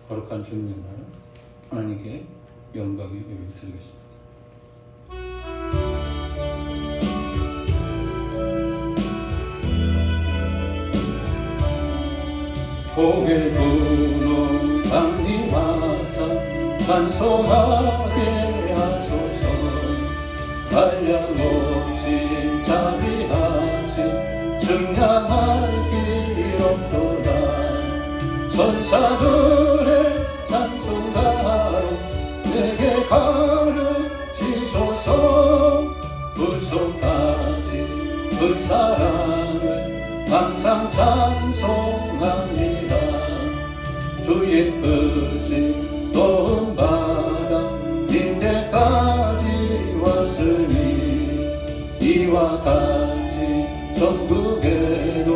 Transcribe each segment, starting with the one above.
거룩한 주님의 날 하나님께 영광의 예배를 드리겠습니다. 고개 부는 강림하사 찬송하게 하소서. 한량 없이 자비하시 증량할 길 없도다. 천사들의 찬송가로 내게 가르치소서. 부속하신 그 사랑을 항상 찬송합니다. 주의 뜻이 도움받아 인대까지 왔으니 이와 같이 전국에도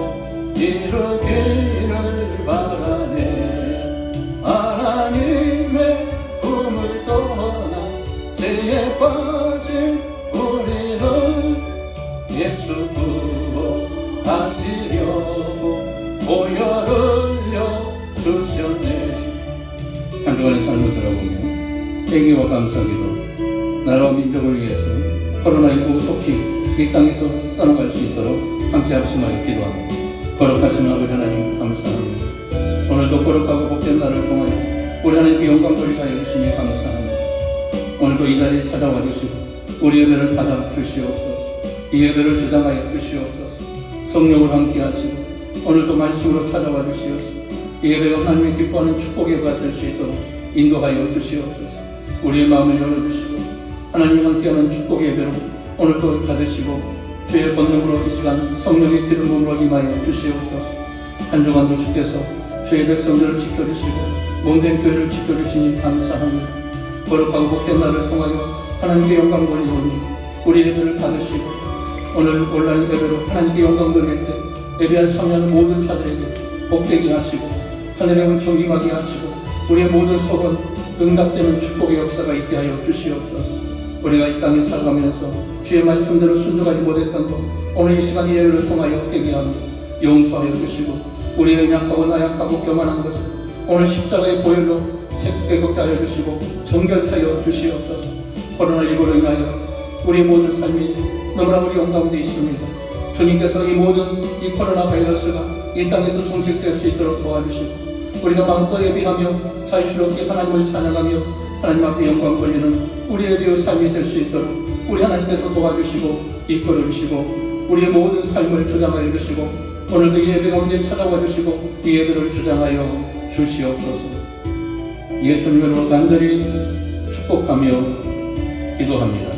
이루기를 바라네. 하나님의 꿈을 떠나 죄에 빠진 우리를 예수 구원하시려고 보혈을 주셨네. 한 주간의 삶을 돌아보며 회개와 감사기도 나라와 민족을 위해서 코로나19 속히 이 땅에서 떠나갈 수 있도록 함께 합심하여 기도합니다. 거룩하신 아버지 하나님 감사합니다. 오늘도 거룩하고 복된 날을 통하여 우리 하나님께 영광 돌리게 하여 주시니 감사합니다. 오늘도 이 자리에 찾아와 주시고 우리 예배를 받아 주시옵소서. 이 예배를 주장하여 주시옵소서. 성령을 함께 하시고 오늘도 말씀으로 찾아와 주시옵소서. 이 예배가 하나님의 기뻐하는 축복 예배가 될 수 있도록 인도하여 주시옵소서. 우리의 마음을 열어주시고 하나님이 함께하는 축복 예배로 오늘도 받으시고 주의 권능으로 이 시간 성령의 기름 부음으로 임하여 주시옵소서. 한 주간도 주께서 주의 백성들을 지켜주시고 몸된 교회를 지켜주시니 감사합니다. 거룩하고 복된 날을 통하여 하나님께 영광 돌리오니 우리 예배를 받으시고 오늘 온라인 예배로 하나님께 영광 돌릴 때 예배에 참여하는 모든 자들에게 복되게 하시고 하늘의 은총 임하게 하시고 우리의 모든 소원 응답되는 축복의 역사가 있게 하여 주시옵소서. 우리가 이 땅에 살아가면서 주의 말씀대로 순종하지 못했던 것 오늘 이 시간 예배를 통하여 회개하며 용서하여 주시고 우리의 연약하고 나약하고 교만한 것을 오늘 십자가의 보혈로 회복케 하여 주시고 정결케 하여 주시옵소서. 코로나19로 인하여 우리의 모든 삶이 너무나 어려운 가운데 있습니다. 주님께서 이 모든 이 코로나 바이러스가 이 땅에서 종식될 수 있도록 도와주시고 우리가 마음껏 예배하며 자유스럽게 하나님을 찬양하며 하나님 앞에 영광 돌리는 우리의 예배의 삶이 될 수 있도록 우리 하나님께서 도와주시고 이끌어주시고 우리의 모든 삶을 주장하여 주시고 오늘도 이 예배 가운데 찾아와 주시고 이 예배를 주장하여 주시옵소서. 예수님으로 간절히 축복하며 기도합니다.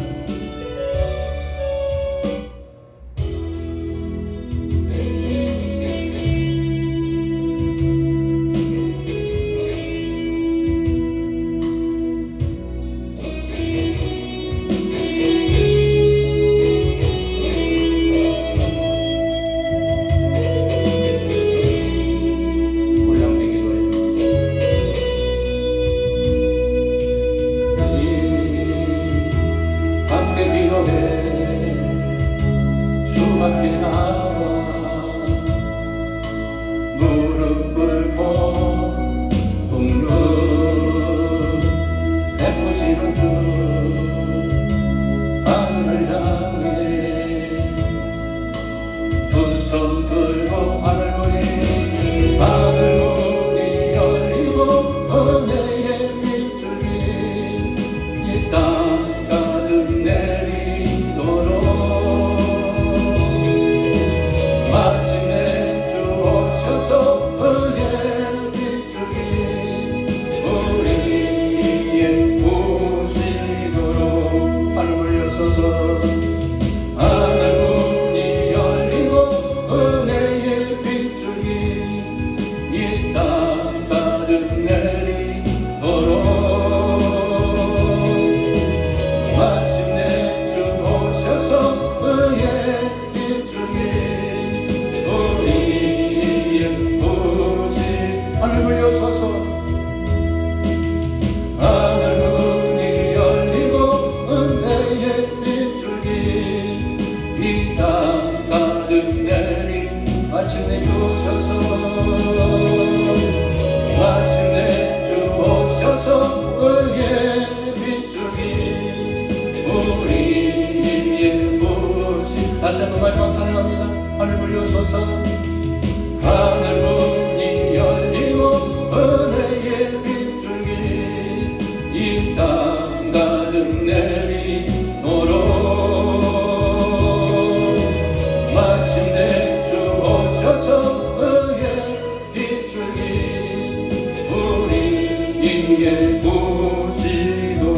함께 보시도록.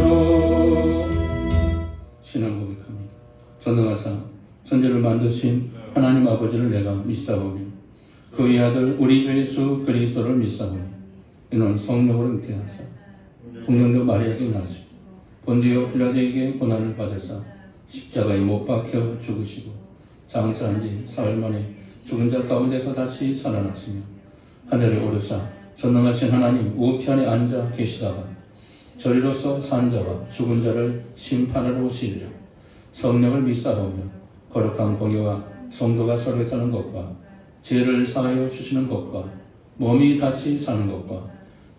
신앙 고백합니다. 전능하사 천지를 만드신 하나님 아버지를 내가 믿사오며 그의 아들 우리 주 예수 그리스도를 믿사오니 이는 성령으로 잉태하사 동정녀 마리아에게 나시고 본디오 빌라도에게 고난을 받으사 십자가에 못 박혀 죽으시고 장사한 지 사흘 만에 죽은 자 가운데서 다시 살아나시며 하늘에 오르사 전능하신 하나님 우편에 앉아 계시다가 저리로서 산 자와 죽은 자를 심판하러 오시리라. 성령을 믿사오며 거룩한 공의와 성도가 서로 타는 것과 죄를 사하여 주시는 것과 몸이 다시 사는 것과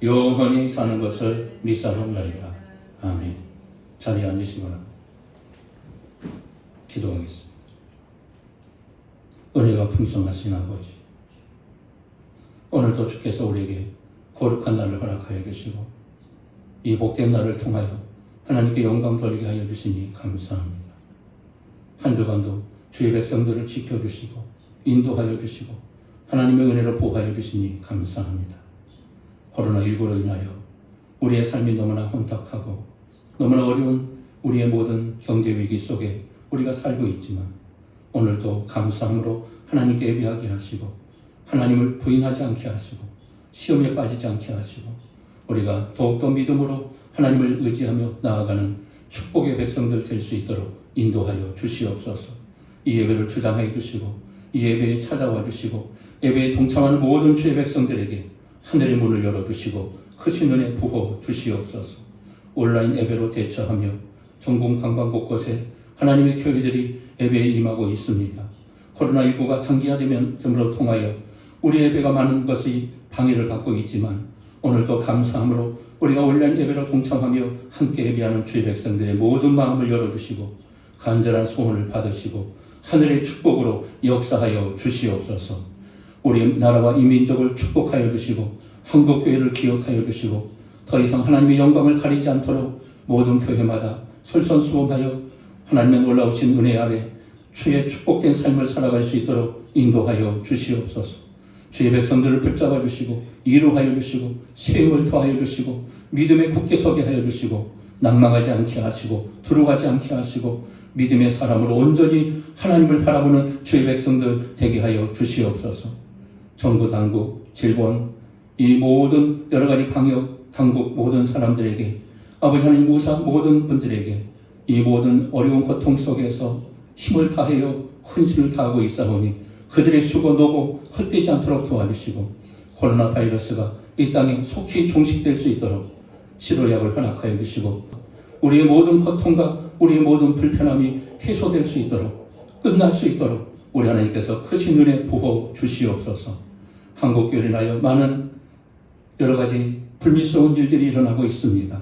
영원히 사는 것을 믿사옵나이다. 아멘. 자리에 앉으시거나 기도하겠습니다. 은혜가 풍성하신 아버지, 오늘도 주께서 우리에게 거룩한 날을 허락하여 주시고 이 복된 날을 통하여 하나님께 영광 돌리게 하여 주시니 감사합니다. 한 주간도 주의 백성들을 지켜주시고 인도하여 주시고 하나님의 은혜로 보호하여 주시니 감사합니다. 코로나19로 인하여 우리의 삶이 너무나 혼탁하고 너무나 어려운 우리의 모든 경제 위기 속에 우리가 살고 있지만 오늘도 감사함으로 하나님께 예배하게 하시고 하나님을 부인하지 않게 하시고 시험에 빠지지 않게 하시고 우리가 더욱더 믿음으로 하나님을 의지하며 나아가는 축복의 백성들 될 수 있도록 인도하여 주시옵소서. 이 예배를 주장해 주시고 이 예배에 찾아와 주시고 예배에 동참하는 모든 주의 백성들에게 하늘의 문을 열어주시고 크신 은혜 부어 주시옵소서. 온라인 예배로 대처하며 전국 방방 곳곳에 하나님의 교회들이 예배에 임하고 있습니다. 코로나19가 장기화되면 점으로 통하여 우리 예배가 많은 것이 방해를 받고 있지만 오늘도 감사함으로 우리가 온라인 예배로 동참하며 함께 예배하는 주의 백성들의 모든 마음을 열어주시고 간절한 소원을 받으시고 하늘의 축복으로 역사하여 주시옵소서. 우리 나라와 이 민족을 축복하여 주시고 한국교회를 기억하여 주시고 더 이상 하나님의 영광을 가리지 않도록 모든 교회마다 솔선수범하여 하나님의 놀라우신 은혜 아래 주의 축복된 삶을 살아갈 수 있도록 인도하여 주시옵소서. 주의 백성들을 붙잡아 주시고 이루하여 주시고 세임을 더하여 주시고 믿음에 굳게 서게 하여 주시고 낭망하지 않게 하시고 두려워하지 않게 하시고 믿음의 사람으로 온전히 하나님을 바라보는 주의 백성들 되게 하여 주시옵소서. 정부 당국, 질본, 이 모든 여러 가지 방역 당국 모든 사람들에게 아버지 하나님 우사 모든 분들에게 이 모든 어려운 고통 속에서 힘을 다하여 헌신을 다하고 있사오니 그들의 수고 노고 헛되지 않도록 도와주시고 코로나 바이러스가 이 땅에 속히 종식될 수 있도록 치료약을 허락하여 주시고 우리의 모든 고통과 우리의 모든 불편함이 해소될 수 있도록 끝날 수 있도록 우리 하나님께서 크신 은혜 부어 주시옵소서. 한국교회를 인하여 많은 여러 가지 불미스러운 일들이 일어나고 있습니다.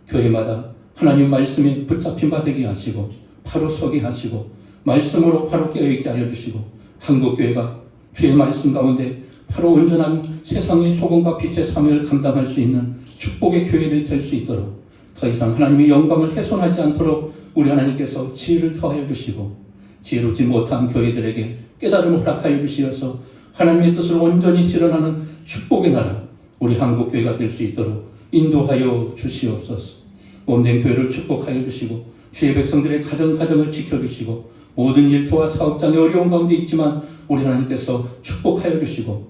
교회마다 하나님 말씀에 붙잡힌 바 되게 하시고 바로 서게 하시고 말씀으로 바로 깨어있게 하여 주시고 한국교회가 주의 말씀 가운데 바로 온전한 세상의 소금과 빛의 사명을 감당할 수 있는 축복의 교회들이 될 수 있도록 더 이상 하나님의 영광을 훼손하지 않도록 우리 하나님께서 지혜를 더하여 주시고 지혜롭지 못한 교회들에게 깨달음을 허락하여 주시어서 하나님의 뜻을 온전히 실현하는 축복의 나라 우리 한국교회가 될 수 있도록 인도하여 주시옵소서. 몸된 교회를 축복하여 주시고 주의 백성들의 가정을 지켜주시고 모든 일터와 사업장의 어려운 가운데 있지만 우리 하나님께서 축복하여 주시고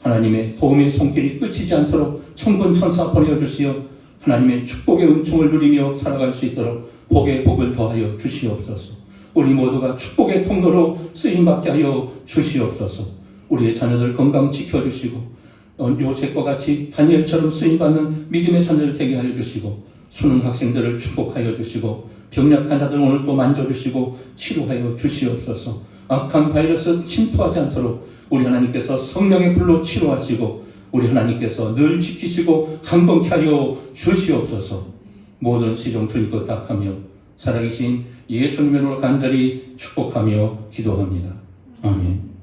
하나님의 도움의 손길이 끝이지 않도록 천군천사 보내주시어 하나님의 축복의 은총을 누리며 살아갈 수 있도록 복의 복을 더하여 주시옵소서. 우리 모두가 축복의 통로로 쓰임받게 하여 주시옵소서. 우리의 자녀들 건강 지켜주시고 요셉과 같이 다니엘처럼 쓰임받는 믿음의 자녀들 되게 하여 주시고 수능 학생들을 축복하여 주시고 병약한 자들 오늘 또 만져주시고 치료하여 주시옵소서. 악한 바이러스 침투하지 않도록 우리 하나님께서 성령의 불로 치료하시고 우리 하나님께서 늘 지키시고 강건케 하여 주시옵소서. 모든 시종 주님 것 닥하며 살아계신 예수님의 이름으로 간절히 축복하며 기도합니다. 아멘.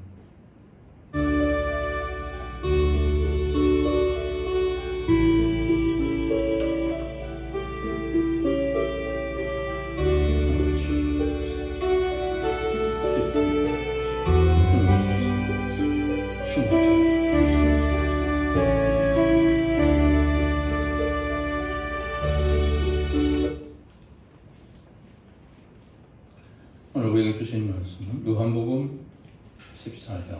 14장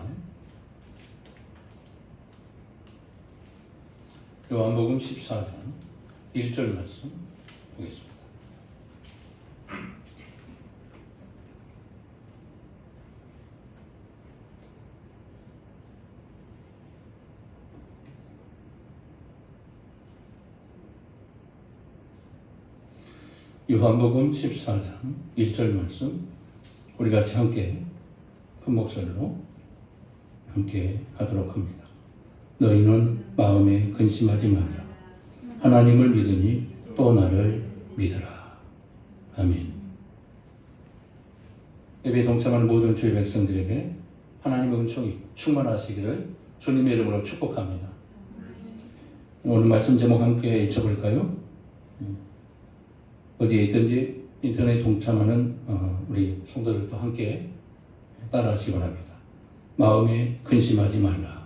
요한복음 14장 1절 말씀 보겠습니다. 요한복음 14장 1절 말씀 우리 같이 함께 큰 목소리로 함께 하도록 합니다. 너희는 마음에 근심하지 말라. 하나님을 믿으니 또 나를 믿으라. 아멘. 예배에 동참하는 모든 주의 백성들에게 하나님의 은총이 충만하시기를 주님의 이름으로 축복합니다. 오늘 말씀 제목 함께 읽어볼까요? 어디에 있든지 인터넷 동참하는 우리 성도들도 함께 따라하시기 바랍니다. 마음에 근심하지 말라.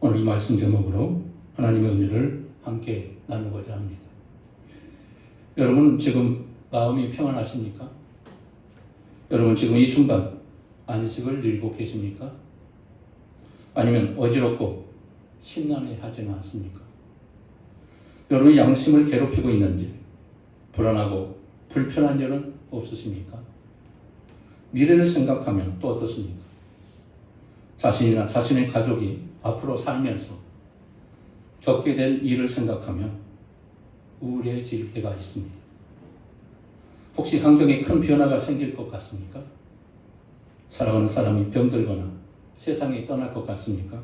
오늘 이 말씀 제목으로 하나님의 은혜를 함께 나누고자 합니다. 여러분 지금 마음이 평안하십니까? 여러분 지금 이 순간 안식을 누리고 계십니까? 아니면 어지럽고 심란해하지는 않습니까? 여러분의 양심을 괴롭히고 있는지 불안하고 불편한 일은 없으십니까? 미래를 생각하면 또 어떻습니까? 자신이나 자신의 가족이 앞으로 살면서 겪게 될 일을 생각하면 우울해질 때가 있습니다. 혹시 환경에 큰 변화가 생길 것 같습니까? 사랑하는 사람이 병들거나 세상에 떠날 것 같습니까?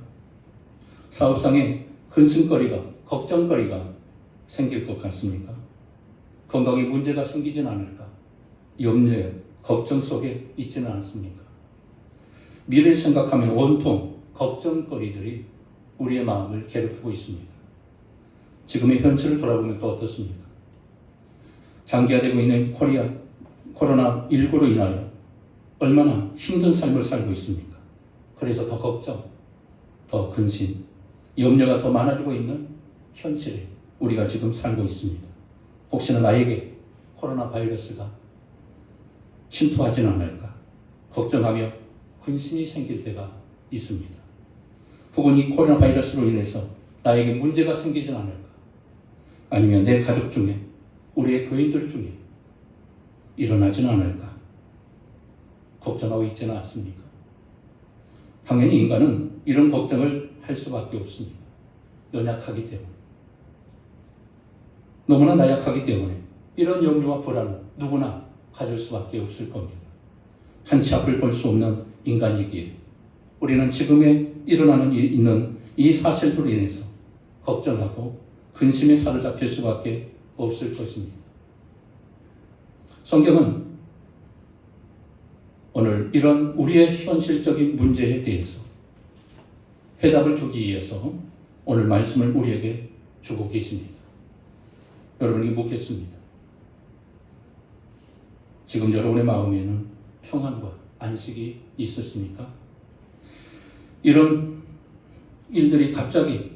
사업상에 근심거리가, 걱정거리가 생길 것 같습니까? 건강에 문제가 생기진 않을까? 염려에, 걱정 속에 있지는 않습니까? 미래를 생각하면 온통 걱정거리들이 우리의 마음을 괴롭히고 있습니다. 지금의 현실을 돌아보면 또 어떻습니까? 장기화되고 있는 코로나19로 인하여 얼마나 힘든 삶을 살고 있습니까? 그래서 더 걱정, 더 근심, 염려가 더 많아지고 있는 현실에 우리가 지금 살고 있습니다. 혹시나 나에게 코로나 바이러스가 침투하지는 않을까 걱정하며 근심이 생길 때가 있습니다. 혹은 이 코로나 바이러스로 인해서 나에게 문제가 생기진 않을까? 아니면 내 가족 중에, 우리의 교인들 중에 일어나지는 않을까? 걱정하고 있지는 않습니까? 당연히 인간은 이런 걱정을 할 수밖에 없습니다. 연약하기 때문에. 너무나 나약하기 때문에 이런 염려와 불안은 누구나 가질 수밖에 없을 겁니다. 한치 앞을 볼 수 없는 인간이기에 우리는 지금에 있는 이 사실들로 인해서 걱정하고 근심에 사로잡힐 수밖에 없을 것입니다. 성경은 오늘 이런 우리의 현실적인 문제에 대해서 해답을 주기 위해서 오늘 말씀을 우리에게 주고 계십니다. 여러분에게 묻겠습니다. 지금 여러분의 마음에는 평안과 안식이 있으십니까? 이런 일들이 갑자기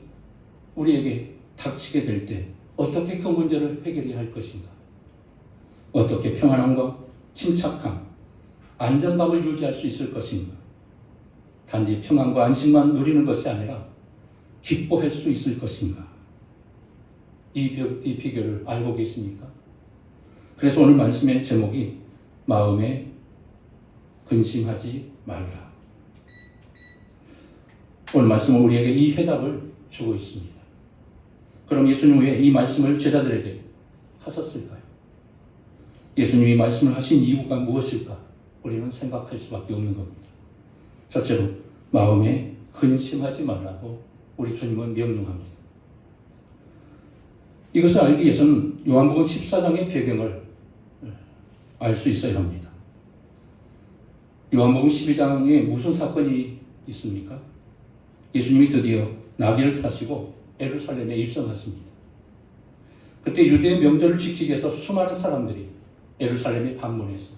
우리에게 닥치게 될 때 어떻게 그 문제를 해결해야 할 것인가? 어떻게 평안함과 침착함, 안정감을 유지할 수 있을 것인가? 단지 평안과 안식만 누리는 것이 아니라 기뻐할 수 있을 것인가? 이 비결을 알고 계십니까? 그래서 오늘 말씀의 제목이 마음에 근심하지 말라. 오늘 말씀은 우리에게 이 해답을 주고 있습니다. 그럼 예수님 왜 이 말씀을 제자들에게 하셨을까요? 예수님이 말씀을 하신 이유가 무엇일까? 우리는 생각할 수밖에 없는 겁니다. 첫째로 마음에 근심하지 말라고 우리 주님은 명령합니다. 이것을 알기 위해서는 요한복음 14장의 배경을 알 수 있어야 합니다. 요한복음 12장에 무슨 사건이 있습니까? 예수님이 드디어 나귀를 타시고 예루살렘에 입성하십니다. 그때 유대의 명절을 지키기 위해서 수많은 사람들이 예루살렘에 방문해서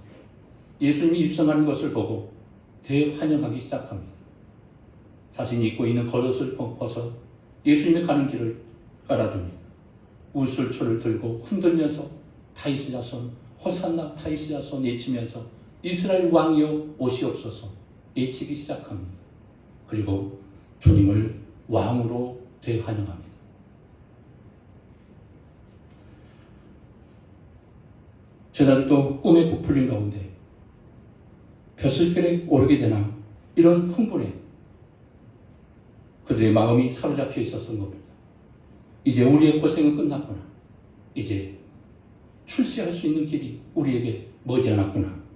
예수님이 입성하는 것을 보고 대환영하기 시작합니다. 자신이 입고 있는 겉옷을 벗어 예수님이 가는 길을 깔아줍니다. 우슬초를 들고 흔들면서 타이스 자손, 호산나 타이스 자손 외치면서 이스라엘 왕이여 오시옵소서 외치기 시작합니다. 그리고 주님을 왕으로 되환영합니다. 제자들도 꿈에 부풀린 가운데 벼슬길에 오르게 되나 이런 흥분에 그들의 마음이 사로잡혀 있었던 겁니다. 이제 우리의 고생은 끝났구나. 이제 출세할 수 있는 길이 우리에게 머지않았구나.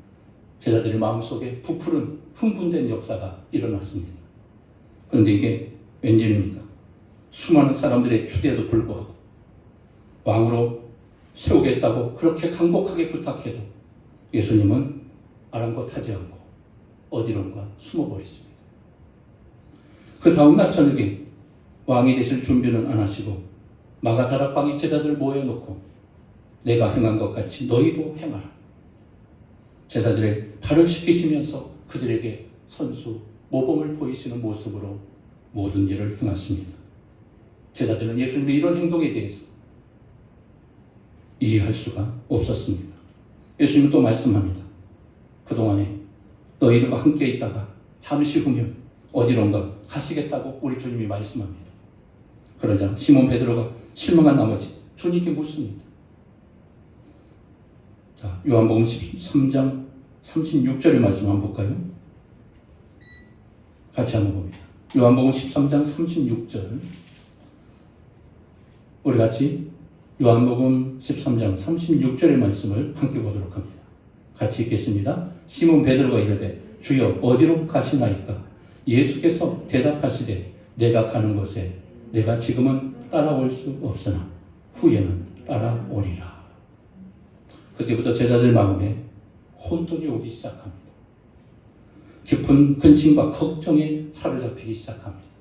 제자들의 마음속에 부풀은 흥분된 역사가 일어났습니다. 그런데 이게 웬일입니까? 수많은 사람들의 추대에도 불구하고 왕으로 세우겠다고 그렇게 강곡하게 부탁해도 예수님은 아랑곳하지 않고 어디론가 숨어버렸습니다. 그 다음날 저녁에 왕이 되실 준비는 안 하시고 마가다락방에 제자들을 모여놓고 내가 행한 것 같이 너희도 행하라. 제자들의 발을 씻기시면서 그들에게 선수, 모범을 보이시는 모습으로 모든 일을 행했습니다. 제자들은 예수님의 이런 행동에 대해서 이해할 수가 없었습니다. 예수님은 또 말씀합니다. 그동안에 너희들과 함께 있다가 잠시 후면 어디론가 가시겠다고 우리 주님이 말씀합니다. 그러자 시몬 베드로가 실망한 나머지 주님께 묻습니다. 자, 요한복음 13장 36절의 말씀 한번 볼까요? 같이 한번 봅니다. 요한복음 13장 36절. 우리 같이 요한복음 13장 36절의 말씀을 함께 보도록 합니다. 같이 읽겠습니다. 시몬 베드로가 이르되 주여 어디로 가시나이까? 예수께서 대답하시되 내가 가는 곳에 내가 지금은 따라올 수 없으나 후에는 따라오리라. 그때부터 제자들 마음에 혼돈이 오기 시작합니다. 깊은 근심과 걱정에 사로잡히기 시작합니다.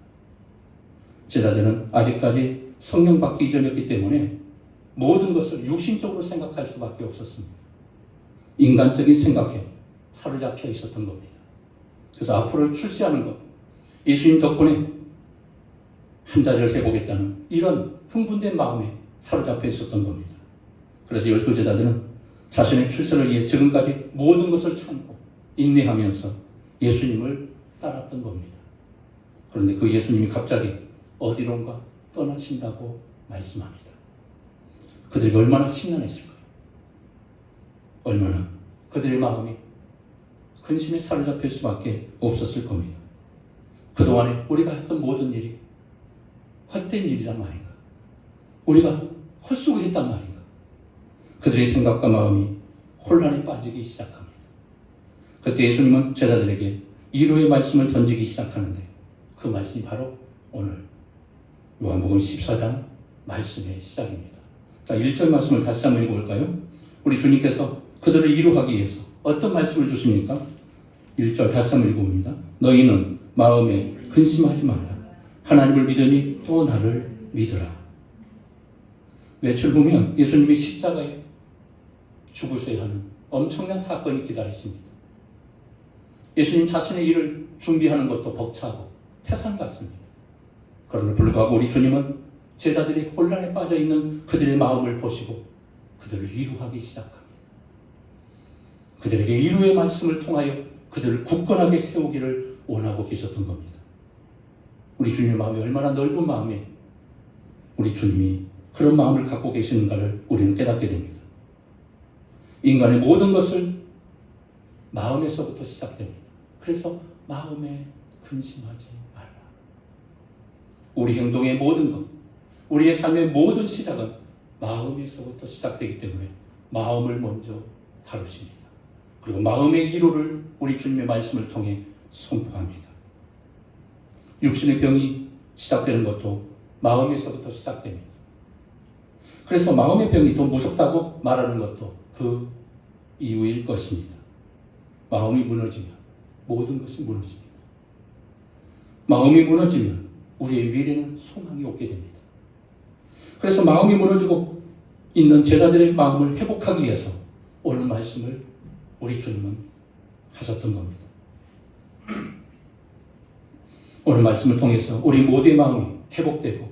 제자들은 아직까지 성령 받기 이전이었기 때문에 모든 것을 육신적으로 생각할 수밖에 없었습니다. 인간적인 생각에 사로잡혀 있었던 겁니다. 그래서 앞으로 출세하는 것, 예수님 덕분에 한 자리를 해보겠다는 이런 흥분된 마음에 사로잡혀 있었던 겁니다. 그래서 12제자들은 자신의 출세를 위해 지금까지 모든 것을 참고 인내하면서 예수님을 따랐던 겁니다. 그런데 그 예수님이 갑자기 어디론가 떠나신다고 말씀합니다. 그들이 얼마나 심란했을까요? 얼마나 그들의 마음이 근심에 사로잡힐 수밖에 없었을 겁니다. 그동안에 우리가 했던 모든 일이 헛된 일이란 말인가? 우리가 헛수고했단 말인가? 그들의 생각과 마음이 혼란에 빠지기 시작합니다. 그때 예수님은 제자들에게 위로의 말씀을 던지기 시작하는데 그 말씀이 바로 오늘 요한복음 14장 말씀의 시작입니다. 자, 1절 말씀을 다시 한번 읽어볼까요? 우리 주님께서 그들을 위로하기 위해서 어떤 말씀을 주십니까? 1절 다시 한번 읽어봅니다. 너희는 마음에 근심하지 말라. 하나님을 믿으니 또 나를 믿으라. 며칠 후면 예수님이 십자가에 죽으셔야 하는 엄청난 사건이 기다리십니다. 예수님 자신의 일을 준비하는 것도 벅차고 태산 같습니다. 그럼에도 불구하고 우리 주님은 제자들이 혼란에 빠져 있는 그들의 마음을 보시고 그들을 위로하기 시작합니다. 그들에게 위로의 말씀을 통하여 그들을 굳건하게 세우기를 원하고 계셨던 겁니다. 우리 주님의 마음이 얼마나 넓은 마음에 우리 주님이 그런 마음을 갖고 계시는가를 우리는 깨닫게 됩니다. 인간의 모든 것을 마음에서부터 시작됩니다. 그래서 마음에 근심하지 말라. 우리 행동의 모든 것, 우리의 삶의 모든 시작은 마음에서부터 시작되기 때문에 마음을 먼저 다루십니다. 그리고 마음의 위로를 우리 주님의 말씀을 통해 선포합니다. 육신의 병이 시작되는 것도 마음에서부터 시작됩니다. 그래서 마음의 병이 더 무섭다고 말하는 것도 그 이유일 것입니다. 마음이 무너지면 모든 것이 무너집니다. 마음이 무너지면 우리의 미래는 소망이 없게 됩니다. 그래서 마음이 무너지고 있는 제자들의 마음을 회복하기 위해서 오늘 말씀을 우리 주님은 하셨던 겁니다. 오늘 말씀을 통해서 우리 모두의 마음이 회복되고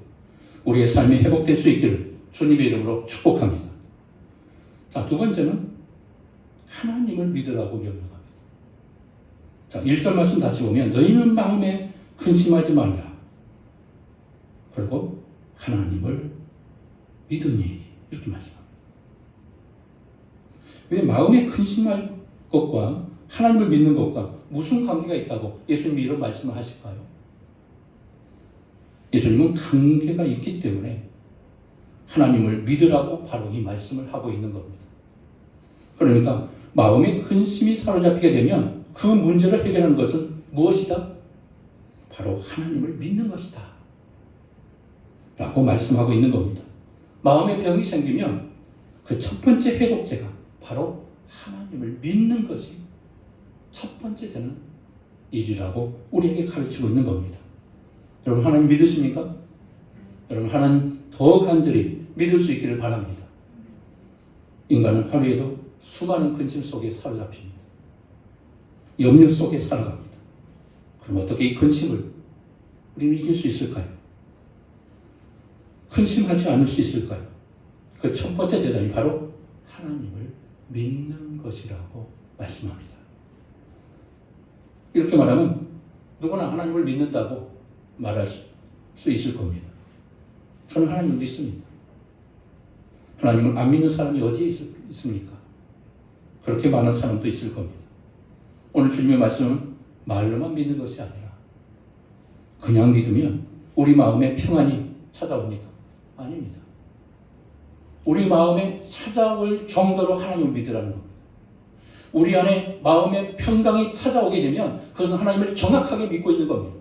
우리의 삶이 회복될 수 있기를 주님의 이름으로 축복합니다. 자, 두 번째는 하나님을 믿으라고 명령합니다. 자, 1절 말씀 다시 보면 너희는 마음에 근심하지 말라. 그리고 하나님을 믿으니 이렇게 말씀합니다. 왜 마음에 근심할 것과 하나님을 믿는 것과 무슨 관계가 있다고 예수님이 이런 말씀을 하실까요? 예수님은 관계가 있기 때문에 하나님을 믿으라고 바로 이 말씀을 하고 있는 겁니다. 그러니까 마음에 근심이 사로잡히게 되면 그 문제를 해결하는 것은 무엇이다? 바로 하나님을 믿는 것이다 라고 말씀하고 있는 겁니다. 마음에 병이 생기면 그 첫 번째 해독제가 바로 하나님을 믿는 것이 첫 번째 되는 일이라고 우리에게 가르치고 있는 겁니다. 여러분 하나님 믿으십니까? 여러분 하나님 더 간절히 믿을 수 있기를 바랍니다. 인간은 하루에도 수많은 근심 속에 사로잡힙니다. 염려 속에 살아갑니다. 그럼 어떻게 이 근심을 우리는 이길 수 있을까요? 근심하지 않을 수 있을까요? 그 첫 번째 대답이 바로 하나님을 믿는 것이라고 말씀합니다. 이렇게 말하면 누구나 하나님을 믿는다고 말할 수 있을 겁니다. 저는 하나님을 믿습니다. 하나님을 안 믿는 사람이 어디에 있습니까? 그렇게 많은 사람도 있을 겁니다. 오늘 주님의 말씀은 말로만 믿는 것이 아니라 그냥 믿으면 우리 마음에 평안이 찾아옵니까? 아닙니다. 우리 마음에 찾아올 정도로 하나님을 믿으라는 겁니다. 우리 안에 마음의 평강이 찾아오게 되면 그것은 하나님을 정확하게 믿고 있는 겁니다.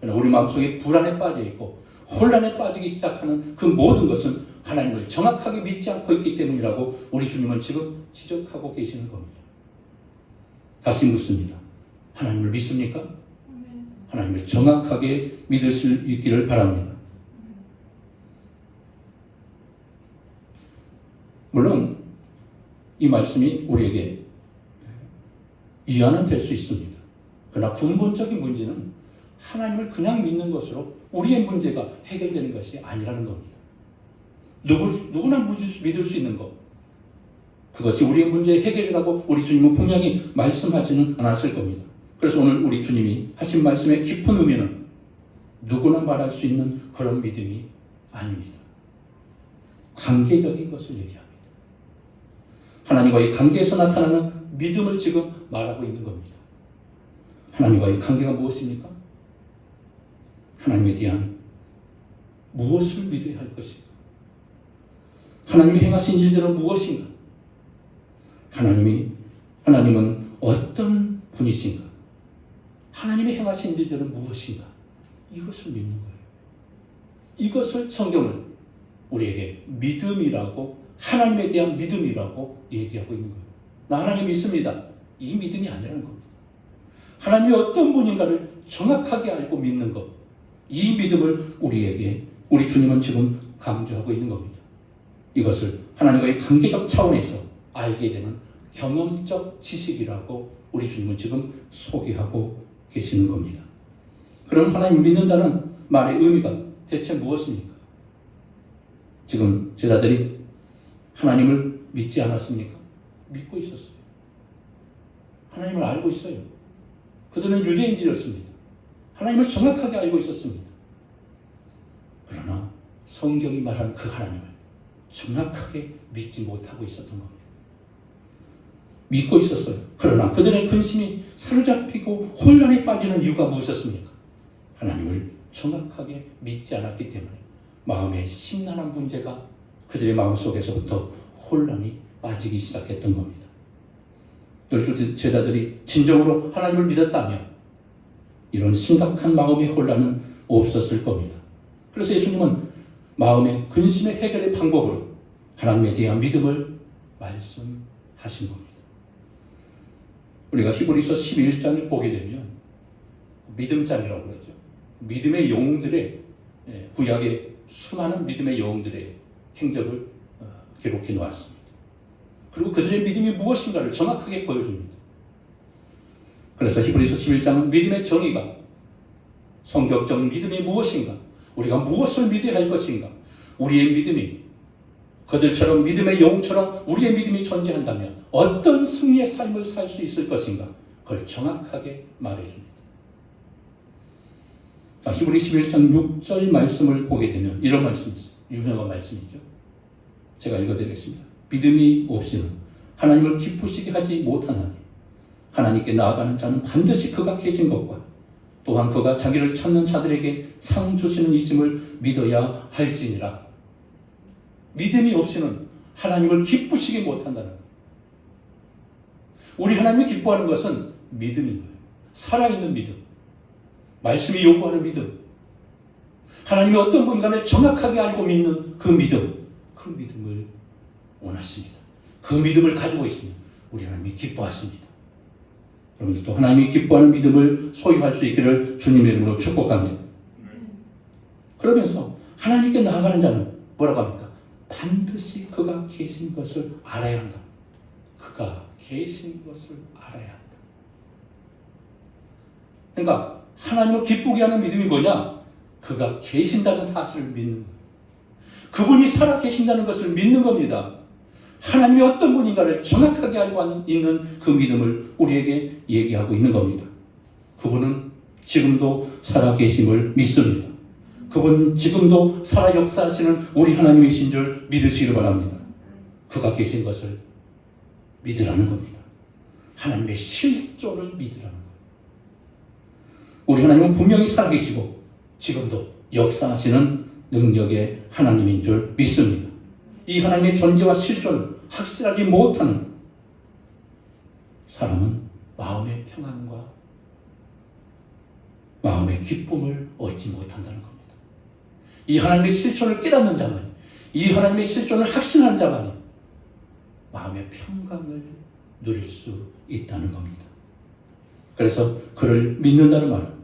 그러나 우리 마음속에 불안에 빠져 있고 혼란에 빠지기 시작하는 그 모든 것은 하나님을 정확하게 믿지 않고 있기 때문이라고 우리 주님은 지금 지적하고 계시는 겁니다. 다시 묻습니다. 하나님을 믿습니까? 하나님을 정확하게 믿을 수 있기를 바랍니다. 물론 이 말씀이 우리에게 이해는 될 수 있습니다. 그러나 근본적인 문제는 하나님을 그냥 믿는 것으로 우리의 문제가 해결되는 것이 아니라는 겁니다. 누구나 믿을 수 있는 것, 그것이 우리의 문제의 해결이라고 우리 주님은 분명히 말씀하지는 않았을 겁니다. 그래서 오늘 우리 주님이 하신 말씀의 깊은 의미는 누구나 말할 수 있는 그런 믿음이 아닙니다. 관계적인 것을 얘기합니다. 하나님과의 관계에서 나타나는 믿음을 지금 말하고 있는 겁니다. 하나님과의 관계가 무엇입니까? 하나님에 대한 무엇을 믿어야 할 것인가? 하나님이 행하신 일들은 무엇인가? 하나님은 어떤 분이신가? 하나님이 행하신 일들은 무엇인가? 이것을 믿는 거예요. 이것을 성경을 우리에게 믿음이라고, 하나님에 대한 믿음이라고 얘기하고 있는 거예요. 나 하나님 믿습니다. 이 믿음이 아니라는 겁니다. 하나님이 어떤 분인가를 정확하게 알고 믿는 것, 이 믿음을 우리 주님은 지금 강조하고 있는 겁니다. 이것을 하나님과의 관계적 차원에서 알게 되는 경험적 지식이라고 우리 주님은 지금 소개하고 계시는 겁니다. 그럼 하나님 믿는다는 말의 의미가 대체 무엇입니까? 지금 제자들이 하나님을 믿지 않았습니까? 믿고 있었어요. 하나님을 알고 있어요. 그들은 유대인들이었습니다. 하나님을 정확하게 알고 있었습니다. 그러나 성경이 말한 그 하나님을 정확하게 믿지 못하고 있었던 겁니다. 믿고 있었어요. 그러나 그들의 근심이 사로잡히고 혼란에 빠지는 이유가 무엇이었습니까? 하나님을 정확하게 믿지 않았기 때문에 마음에 심란한 문제가 그들의 마음속에서부터 혼란이 빠지기 시작했던 겁니다. 12 제자들이 진정으로 하나님을 믿었다면 이런 심각한 마음의 혼란은 없었을 겁니다. 그래서 예수님은 마음의 근심의 해결의 방법으로 하나님에 대한 믿음을 말씀하신 겁니다. 우리가 히브리서 11장을 보게 되면 믿음장이라고 그러죠. 믿음의 영웅들의, 구약의 수많은 믿음의 영웅들의 행적을 기록해 놓았습니다. 그리고 그들의 믿음이 무엇인가를 정확하게 보여줍니다. 그래서 히브리서 11장은 믿음의 정의가, 성격적 믿음이 무엇인가, 우리가 무엇을 믿어야 할 것인가, 우리의 믿음이 그들처럼 믿음의 영웅처럼 우리의 믿음이 존재한다면 어떤 승리의 삶을 살 수 있을 것인가, 그걸 정확하게 말해줍니다. 자, 히브리 11장 6절 말씀을 보게 되면 이런 말씀이 있어요. 유명한 말씀이죠. 제가 읽어드리겠습니다. 믿음이 없이는 하나님을 기쁘시게 하지 못하나니 하나님께 나아가는 자는 반드시 그가 계신 것과 또한 그가 자기를 찾는 자들에게 상 주시는 이심을 믿어야 할지니라. 믿음이 없이는 하나님을 기쁘시게 못한다는 거예요. 우리 하나님을 기뻐하는 것은 믿음인 거예요. 살아있는 믿음, 말씀이 요구하는 믿음, 하나님이 어떤 분간을 정확하게 알고 믿는 그 믿음, 그 믿음을 원하십니다. 그 믿음을 가지고 있으면 우리 하나님이 기뻐하십니다. 여러분들도 하나님이 기뻐하는 믿음을 소유할 수 있기를 주님의 이름으로 축복합니다. 그러면서 하나님께 나아가는 자는 뭐라고 합니까? 반드시 그가 계신 것을 알아야 한다. 그가 계신 것을 알아야 한다. 그러니까 하나님을 기쁘게 하는 믿음이 뭐냐? 그가 계신다는 사실을 믿는 거예요. 그분이 살아 계신다는 것을 믿는 겁니다. 하나님이 어떤 분인가를 정확하게 알고 있는 그 믿음을 우리에게 얘기하고 있는 겁니다. 그분은 지금도 살아 계심을 믿습니다. 그분 지금도 살아 역사하시는 우리 하나님이신 줄 믿으시기 바랍니다. 그가 계신 것을 믿으라는 겁니다. 하나님의 실존을 믿으라는 거예요. 우리 하나님은 분명히 살아계시고 지금도 역사하시는 능력의 하나님인 줄 믿습니다. 이 하나님의 존재와 실존을 확실하게 못하는 사람은 마음의 평안과 마음의 기쁨을 얻지 못한다는 겁니다. 이 하나님의 실존을 깨닫는 자만이, 이 하나님의 실존을 확신하는 자만이 마음의 평강을 누릴 수 있다는 겁니다. 그래서 그를 믿는다는 말은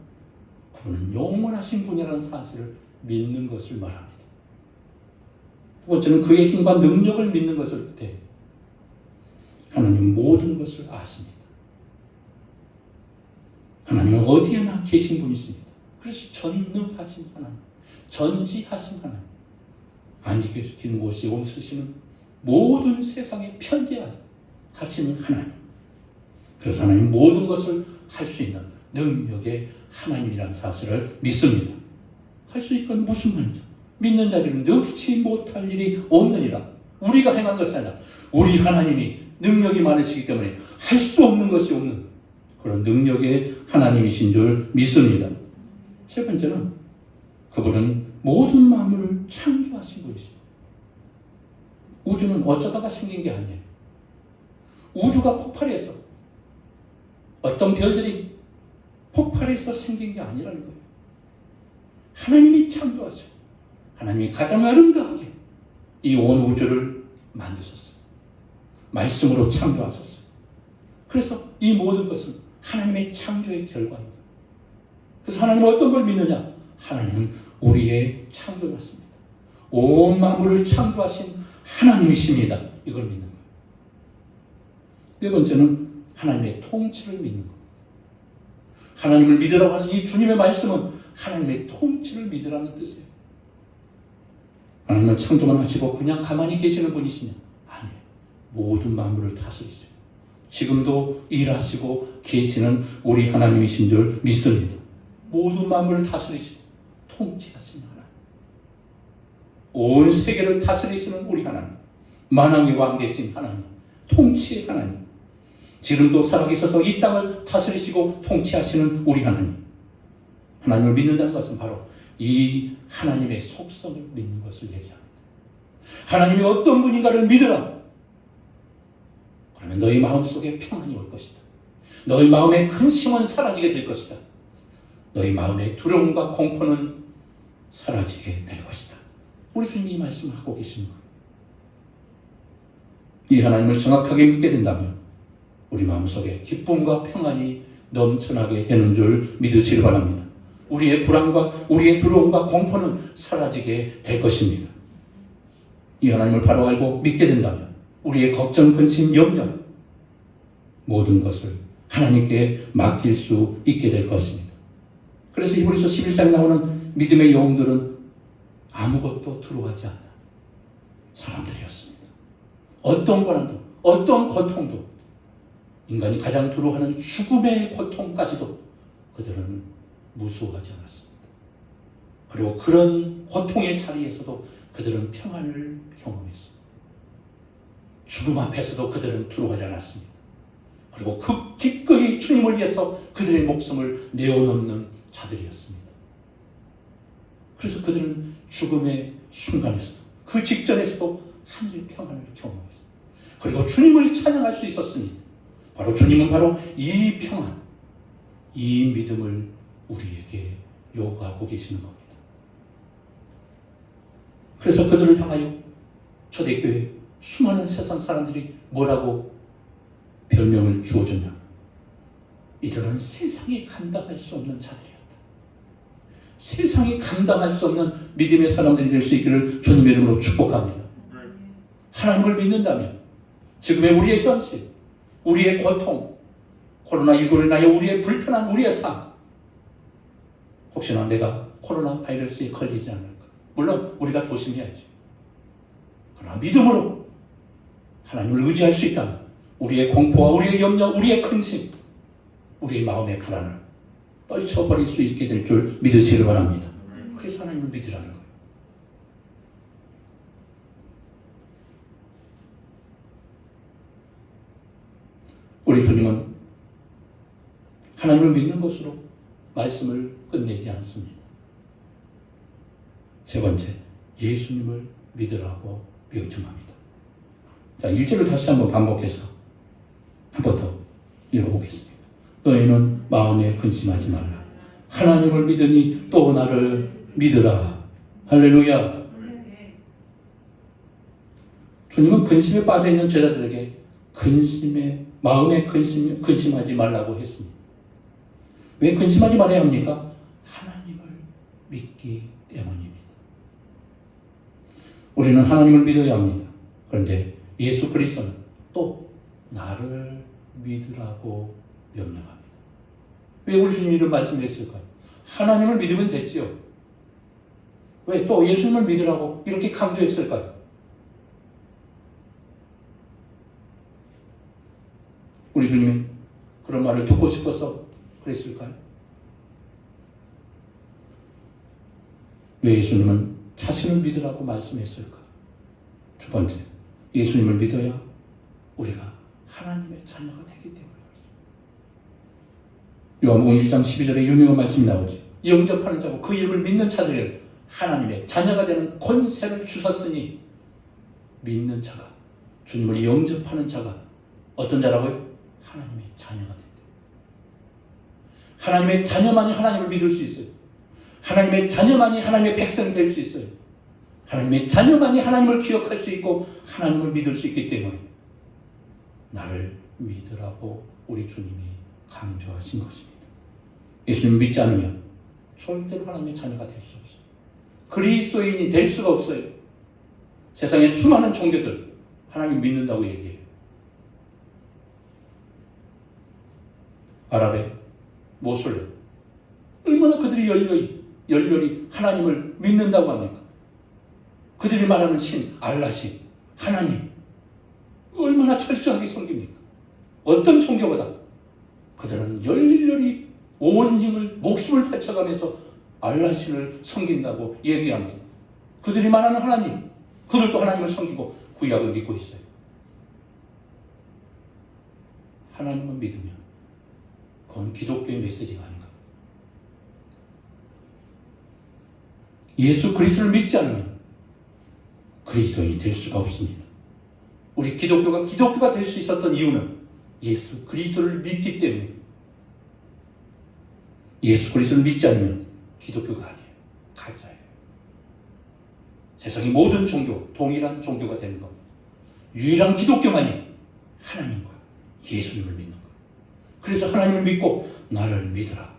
그분은 영원하신 분이라는 사실을 믿는 것을 말합니다. 두 번째는 그의 힘과 능력을 믿는 것을 뜻해요. 하나님은 모든 것을 아십니다. 하나님은 어디에나 계신 분이십니다. 그래서 전능하신 하나님, 전지하신 하나님, 안지 계시는 곳이 없으시는 모든 세상에 편재하시는 하나님. 그래서 하나님 모든 것을 할 수 있는 능력의 하나님이라는 사실을 믿습니다. 할 수 있건 무슨 말이죠? 믿는 자에게는 넣지 못할 일이 없느니라. 우리가 행한 것이 아니라 우리 하나님이 능력이 많으시기 때문에 할 수 없는 것이 없는 그런 능력의 하나님이신 줄 믿습니다. 세 번째는 그분은 모든 만물을 창조하신 분이십니다. 우주는 어쩌다가 생긴 게 아니에요. 우주가 폭발해서 어떤 별들이 폭발해서 생긴 게 아니라는 거예요. 하나님이 창조하셔. 하나님이 가장 아름답게 이 온 우주를 만드셨어요. 말씀으로 창조하셨어요. 그래서 이 모든 것은 하나님의 창조의 결과입니다. 그래서 하나님은 어떤 걸 믿느냐? 하나님은 우리의 창조자십니다. 온 만물을 창조하신 하나님이십니다. 이걸 믿는 거예요. 네 번째는 하나님의 통치를 믿는 겁니다. 하나님을 믿으라고 하는 이 주님의 말씀은 하나님의 통치를 믿으라는 뜻이에요. 하나님은 창조만 하시고 그냥 가만히 계시는 분이시냐? 아니에요. 모든 만물을 다스리세요. 지금도 일하시고 계시는 우리 하나님이신 줄 믿습니다. 모든 만물을 다스리시고 통치하시는 하나님. 온 세계를 다스리시는 우리 하나님. 만왕의 왕 되신 하나님. 통치의 하나님. 지금도 살아계셔서 이 땅을 다스리시고 통치하시는 우리 하나님. 하나님을 믿는다는 것은 바로 이 하나님의 속성을 믿는 것을 얘기합니다. 하나님이 어떤 분인가를 믿으라. 그러면 너희 마음속에 평안이 올 것이다. 너희 마음의 근심은 사라지게 될 것이다. 너희 마음의 두려움과 공포는 사라지게 될 것이다. 우리 주님이 이 말씀을 하고 계시는 거예요. 이 하나님을 정확하게 믿게 된다면 우리 마음속에 기쁨과 평안이 넘쳐나게 되는 줄 믿으시기 바랍니다. 우리의 불안과 우리의 두려움과 공포는 사라지게 될 것입니다. 이 하나님을 바로 알고 믿게 된다면 우리의 걱정, 근심, 염려 모든 것을 하나님께 맡길 수 있게 될 것입니다. 그래서 히브리서 11장에 나오는 믿음의 영웅들은 아무것도 두려워하지 않는 사람들이었습니다. 어떤 고난도, 어떤 고통도 인간이 가장 두려워하는 죽음의 고통까지도 그들은 무서워하지 않았습니다. 그리고 그런 고통의 자리에서도 그들은 평안을 경험했습니다. 죽음 앞에서도 그들은 두려워하지 않았습니다. 그리고 그 기꺼이 주님을 위해서 그들의 목숨을 내어놓는 자들이었습니다. 그래서 그들은 죽음의 순간에서도 그 직전에서도 하늘의 평안을 경험했습니다. 그리고 주님을 찬양할 수 있었습니다. 바로 주님은 바로 이 평안, 이 믿음을 우리에게 요구하고 계시는 겁니다. 그래서 그들을 향하여 초대교회 수많은 세상 사람들이 뭐라고 별명을 주어줬냐? 이들은 세상에 감당할 수 없는 자들이었다. 세상에 감당할 수 없는 믿음의 사람들이 될 수 있기를 주님의 이름으로 축복합니다. 하나님을 믿는다면 지금의 우리의 현실, 우리의 고통, 코로나19로 인하여 우리의 불편한 우리의 삶, 혹시나 내가 코로나 바이러스에 걸리지 않을까? 물론 우리가 조심해야죠. 그러나 믿음으로 하나님을 의지할 수 있다면 우리의 공포와 우리의 염려, 우리의 근심, 우리의 마음의 불안을 떨쳐버릴 수 있게 될 줄 믿으시길 바랍니다. 그래서 하나님을 믿으라는 거예요. 우리 주님은 하나님을 믿는 것으로 말씀을 끝내지 않습니다. 세 번째, 예수님을 믿으라고 명령합니다. 자, 1절을 다시 한번 반복해서 한 번 더 읽어보겠습니다. 너희는 마음에 근심하지 말라. 하나님을 믿으니 또 나를 믿으라. 할렐루야. 주님은 근심에 빠져있는 제자들에게 마음에 근심하지 말라고 했습니다. 왜 근심하지 말아야 합니까? 하나님을 믿기 때문입니다. 우리는 하나님을 믿어야 합니다. 그런데 예수 그리스도는 또 나를 믿으라고 명령합니다. 왜 우리 주님이 이런 말씀을 했을까요? 하나님을 믿으면 됐지요. 왜 또 예수님을 믿으라고 이렇게 강조했을까요? 우리 주님이 그런 말을 듣고 싶어서 그랬을까요? 왜 예수님은 자신을 믿으라고 말씀했을까? 첫 번째, 예수님을 믿어야 우리가 하나님의 자녀가 되기 때문에 그렇습니다. 요한복음 1장 12절에 유명한 말씀이 나오죠. 영접하는 자고 그 이름을 믿는 자들에게 하나님의 자녀가 되는 권세를 주셨으니 믿는 자가, 주님을 영접하는 자가 어떤 자라고요? 하나님의 자녀가 된다. 하나님의 자녀만이 하나님을 믿을 수 있어요. 하나님의 자녀만이 하나님의 백성이 될 수 있어요. 하나님의 자녀만이 하나님을 기억할 수 있고 하나님을 믿을 수 있기 때문에 나를 믿으라고 우리 주님이 강조하신 것입니다. 예수님 믿지 않으면 절대로 하나님의 자녀가 될 수 없어요. 그리스도인이 될 수가 없어요. 세상에 수많은 종교들 하나님 믿는다고 얘기해요. 아랍의 모슬렘 얼마나 그들이 열렬히 하나님을 믿는다고 합니까? 그들이 말하는 신, 알라신, 하나님 얼마나 철저하게 섬깁니까? 어떤 종교보다 그들은 열렬히 온 힘을, 목숨을 바쳐가면서 알라신을 섬긴다고 얘기합니다. 그들이 말하는 하나님, 그들도 하나님을 섬기고 구약을 믿고 있어요. 하나님을 믿으면 그건 기독교의 메시지가 아닌가. 예수 그리스도를 믿지 않으면 그리스도인이 될 수가 없습니다. 우리 기독교가 될 수 있었던 이유는 예수 그리스도를 믿기 때문에. 예수 그리스도를 믿지 않으면 기독교가 아니에요. 가짜예요. 세상의 모든 종교, 동일한 종교가 되는 겁니다. 유일한 기독교만이 하나님과 예수님을 믿는 거예요. 그래서 하나님을 믿고 나를 믿으라.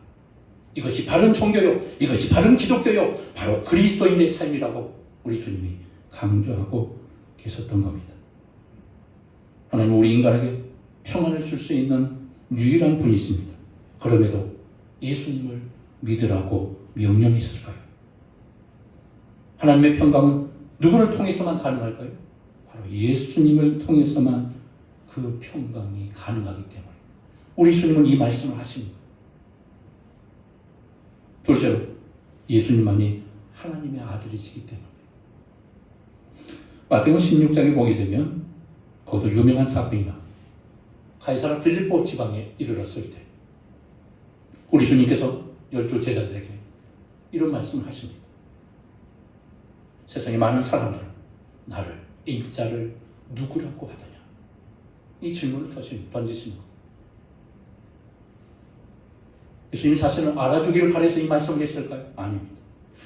이것이 바른 종교요, 이것이 바른 기독교요, 바로 그리스도인의 삶이라고 우리 주님이 강조하고 계셨던 겁니다. 하나님은 우리 인간에게 평안을 줄 수 있는 유일한 분이십니다. 그럼에도 예수님을 믿으라고 명령했을까요? 하나님의 평강은 누구를 통해서만 가능할까요? 바로 예수님을 통해서만 그 평강이 가능하기 때문에 우리 주님은 이 말씀을 하십니다. 둘째로 예수님만이 하나님의 아들이시기 때문에 마태복음 16장에 보게 되면 거기도 유명한 사건이 나 가이사라 빌립보 지방에 이르렀을 때 우리 주님께서 12 제자들에게 이런 말씀을 하십니다. 세상에 많은 사람들은 나를 인자를 누구라고 하더냐 이 질문을 던지시는 것. 예수님 자신을 알아주기를 바라서 이 말씀을 했을까요? 아닙니다.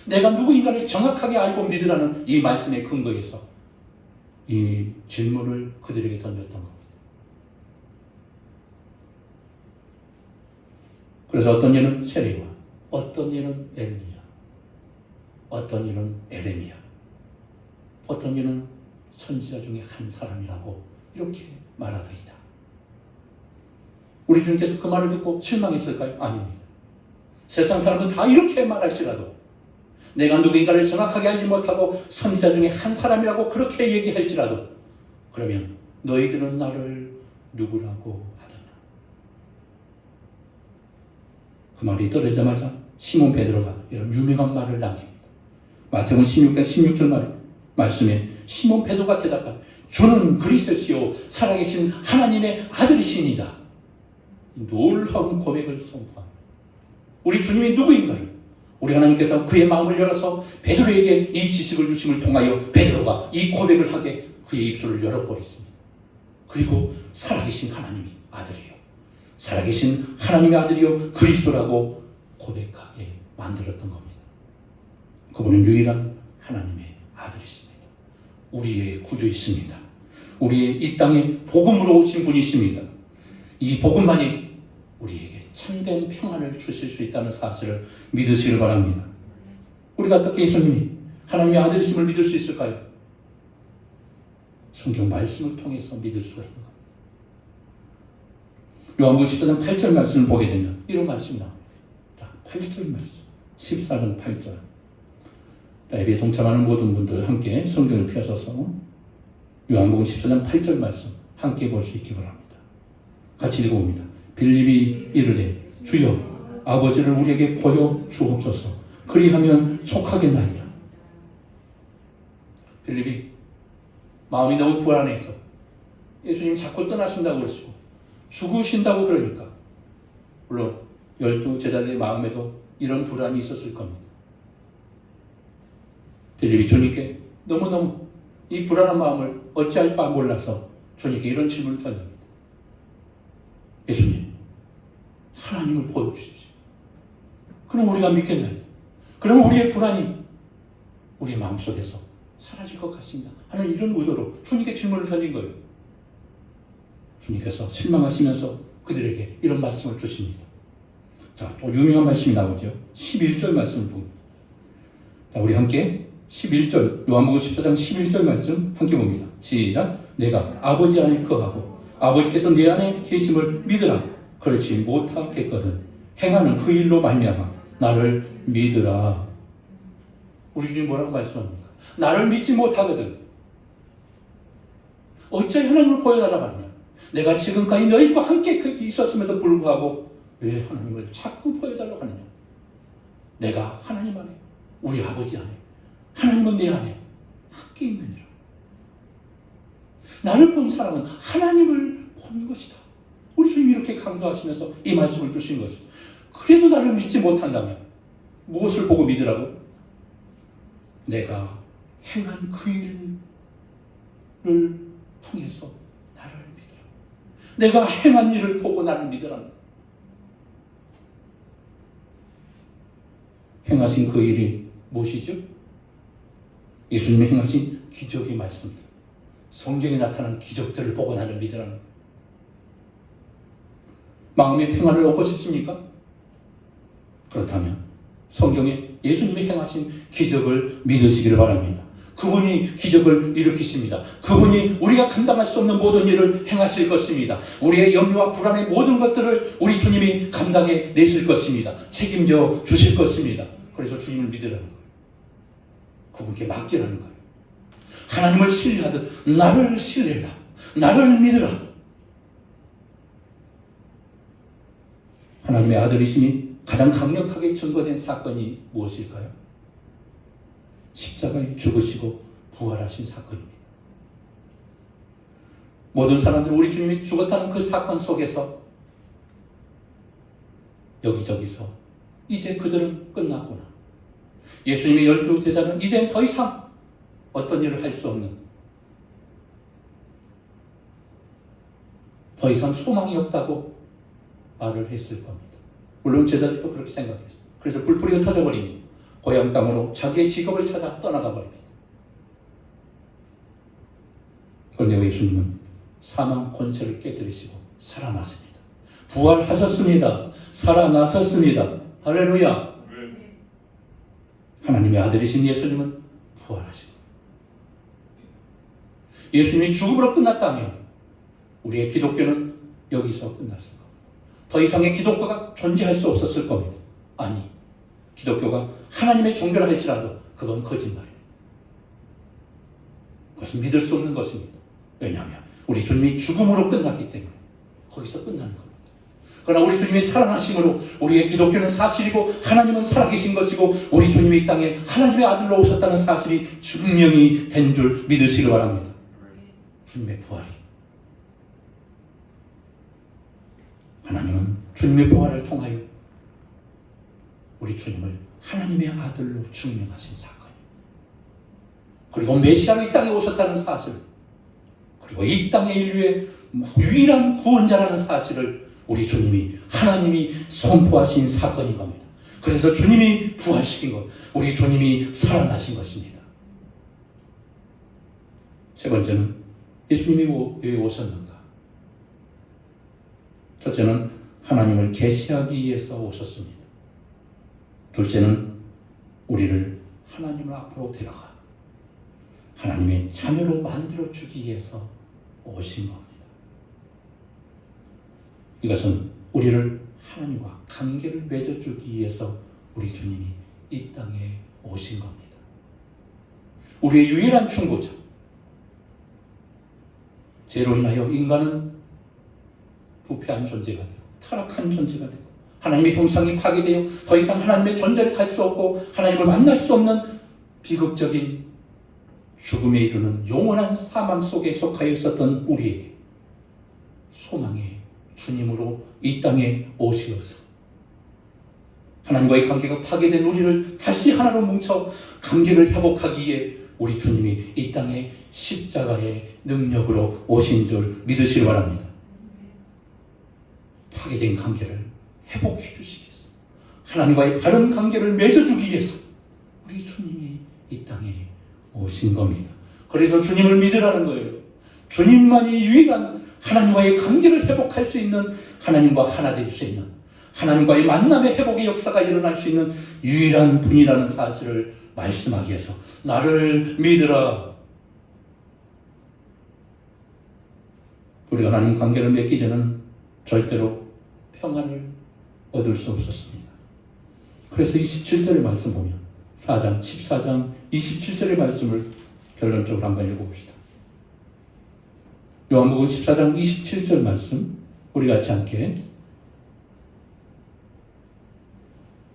내가 누구인가를 정확하게 알고 믿으라는 이 말씀의 근거에서 이 질문을 그들에게 던졌던 겁니다. 그래서 어떤 이는 세례와 어떤 이는 엘리야 어떤 이는 에레미야 어떤 이는 선지자 중에 한 사람이라고 이렇게 말하더이다. 우리 주님께서 그 말을 듣고 실망했을까요? 아닙니다. 세상 사람은 다 이렇게 말할지라도 내가 누구인가를 정확하게 알지 못하고 선지자 중에 한 사람이라고 그렇게 얘기할지라도 그러면 너희들은 나를 누구라고 하더냐. 그 말이 떨어지자마자 시몬 베드로가 이런 유명한 말을 남깁니다. 마태복음 16장 16절 말씀에 시몬 베드로가 대답하되 주는 그리스도시요 살아계신 하나님의 아들이시니이다. 놀라운 고백을 선포합니다. 우리 주님이 누구인가를 우리 하나님께서 그의 마음을 열어서 베드로에게 이 지식을 주심을 통하여 베드로가 이 고백을 하게 그의 입술을 열어버렸습니다. 그리고 살아계신 하나님이 아들이요 살아계신 하나님의 아들이요 그리스도라고 고백하게 만들었던 겁니다. 그분은 유일한 하나님의 아들이십니다. 우리의 구주이십니다. 우리의 이 땅에 복음으로 오신 분이십니다. 이 복음만이 우리에게 참된 평안을 주실 수 있다는 사실을 믿으시길 바랍니다. 우리가 어떻게 예수님이 하나님의 아들이심을 믿을 수 있을까요? 성경 말씀을 통해서 믿을 수가 있는 겁니다. 요한복음 14장 8절 말씀을 보게 되면 이런 말씀이 나옵니다. 자, 8절 말씀 14장 8절 예배에 동참하는 모든 분들 함께 성경을 펴서서 요한복음 14장 8절 말씀 함께 볼 수 있기 바랍니다. 같이 읽어봅니다. 빌립이 이르되 주여 아버지를 우리에게 보여 주옵소서 그리하면 촉하겠나이다. 빌립이 마음이 너무 불안해서 예수님 자꾸 떠나신다고 그러시고 죽으신다고 그러니까 물론 12 제자들의 마음에도 이런 불안이 있었을 겁니다. 빌립이 주님께 너무너무 이 불안한 마음을 어찌할 바 몰라서 주님께 이런 질문을 던집니다. 예수님, 하나님을 보여주십시오. 그럼 우리가 믿겠나요? 그럼 우리의 불안이 우리의 마음속에서 사라질 것 같습니다. 하는 이런 의도로 주님께 질문을 던진 거예요. 주님께서 실망하시면서 그들에게 이런 말씀을 주십니다. 자, 또 유명한 말씀이 나오죠. 11절 말씀을 봅니다. 자, 우리 함께 11절, 요한복음 14장 11절 말씀 함께 봅니다. 시작. 내가 아버지 안에 거하고 아버지께서 내 안에 계심을 믿으라. 그렇지 못하겠거든. 행하는 그 일로 말미암아 나를 믿으라. 우리 주님 뭐라고 말씀합니까? 나를 믿지 못하거든. 어찌 하나님을 보여달라고 하느냐? 내가 지금까지 너희와 함께 있었음에도 불구하고 왜 하나님을 자꾸 보여달라고 하느냐? 내가 하나님 안에, 우리 아버지 안에, 하나님은 내 안에 함께 있느니라. 나를 본 사람은 하나님을 본 것이다. 우리 주님이 이렇게 강조하시면서 이 말씀을 주신 것입니다. 그래도 나를 믿지 못한다면 무엇을 보고 믿으라고? 내가 행한 그 일을 통해서 나를 믿으라. 내가 행한 일을 보고 나를 믿으라. 행하신 그 일이 무엇이죠? 예수님이 행하신 기적의 말씀들, 성경에 나타난 기적들을 보고 나를 믿으라는 거예요. 마음의 평안을 얻고 싶습니까? 그렇다면 성경에 예수님이 행하신 기적을 믿으시기를 바랍니다. 그분이 기적을 일으키십니다. 그분이 우리가 감당할 수 없는 모든 일을 행하실 것입니다. 우리의 염려와 불안의 모든 것들을 우리 주님이 감당해 내실 것입니다. 책임져 주실 것입니다. 그래서 주님을 믿으라는 거예요. 그분께 맡기라는 거예요. 하나님을 신뢰하듯 나를 신뢰해라. 나를 믿으라. 하나님의 아들이심이 가장 강력하게 증거된 사건이 무엇일까요? 십자가에 죽으시고 부활하신 사건입니다. 모든 사람들은 우리 주님이 죽었다는 그 사건 속에서 여기저기서 이제 그들은 끝났구나. 예수님의 12제자는 이제 더 이상 어떤 일을 할 수 없는, 더 이상 소망이 없다고 말을 했을 겁니다. 물론 제자들도 그렇게 생각했어요. 그래서 불풀이 흩어져 버립니다. 고향 땅으로 자기의 직업을 찾아 떠나가 버립니다. 그런데 예수님은 사망 권세를 깨뜨리시고 살아났습니다. 부활하셨습니다. 살아나셨습니다. 할렐루야. 하나님의 아들이신 예수님은 부활하신 겁니다. 예수님이 죽음으로 끝났다면 우리의 기독교는 여기서 끝났을 겁니다. 더 이상의 기독교가 존재할 수 없었을 겁니다. 아니, 기독교가 하나님의 종교라 할지라도 그건 거짓말이에요. 그것은 믿을 수 없는 것입니다. 왜냐하면 우리 주님이 죽음으로 끝났기 때문에 거기서 끝나는 겁니다. 그러나 우리 주님이 살아나심으로 우리의 기독교는 사실이고 하나님은 살아계신 것이고 우리 주님이 이 땅에 하나님의 아들로 오셨다는 사실이 증명이 된 줄 믿으시기 바랍니다. 주님의 부활이, 하나님은 주님의 부활을 통하여 우리 주님을 하나님의 아들로 증명하신 사건입니다. 그리고 메시아로 이 땅에 오셨다는 사실, 그리고 이 땅의 인류의 유일한 구원자라는 사실을 우리 주님이, 하나님이 선포하신 사건인 겁니다. 그래서 주님이 부활시킨 것, 우리 주님이 살아나신 것입니다. 세 번째는 예수님이 왜 오셨는가? 첫째는 하나님을 계시하기 위해서 오셨습니다. 둘째는 우리를 하나님 앞으로 데려가 하나님의 자녀로 만들어주기 위해서 오신 겁니다. 이것은 우리를 하나님과 관계를 맺어주기 위해서 우리 주님이 이 땅에 오신 겁니다. 우리의 유일한 충고자, 죄로 인하여 인간은 부패한 존재가 되고 타락한 존재가 되고 하나님의 형상이 파괴되어 더 이상 하나님의 존재를 갈 수 없고 하나님을 만날 수 없는 비극적인 죽음에 이르는 영원한 사망 속에 속하여 있었던 우리에게 소망의 주님으로 이 땅에 오시어서 하나님과의 관계가 파괴된 우리를 다시 하나로 뭉쳐 관계를 회복하기 위해 우리 주님이 이 땅에 십자가의 능력으로 오신 줄 믿으시기 바랍니다. 파괴된 관계를 회복해 주시기 위해서, 하나님과의 바른 관계를 맺어주기 위해서 우리 주님이 이 땅에 오신 겁니다. 그래서 주님을 믿으라는 거예요. 주님만이 유일한 하나님과의 관계를 회복할 수 있는, 하나님과 하나 될 수 있는, 하나님과의 만남의 회복의 역사가 일어날 수 있는 유일한 분이라는 사실을 말씀하기 위해서 나를 믿으라. 우리가 하나님 관계를 맺기 전에는 절대로 평안을 얻을 수 없었습니다. 그래서 27절의 말씀 보면 14장 27절의 말씀을 결론적으로 한번 읽어봅시다. 요한복음 14장 27절 말씀 우리 같이 함께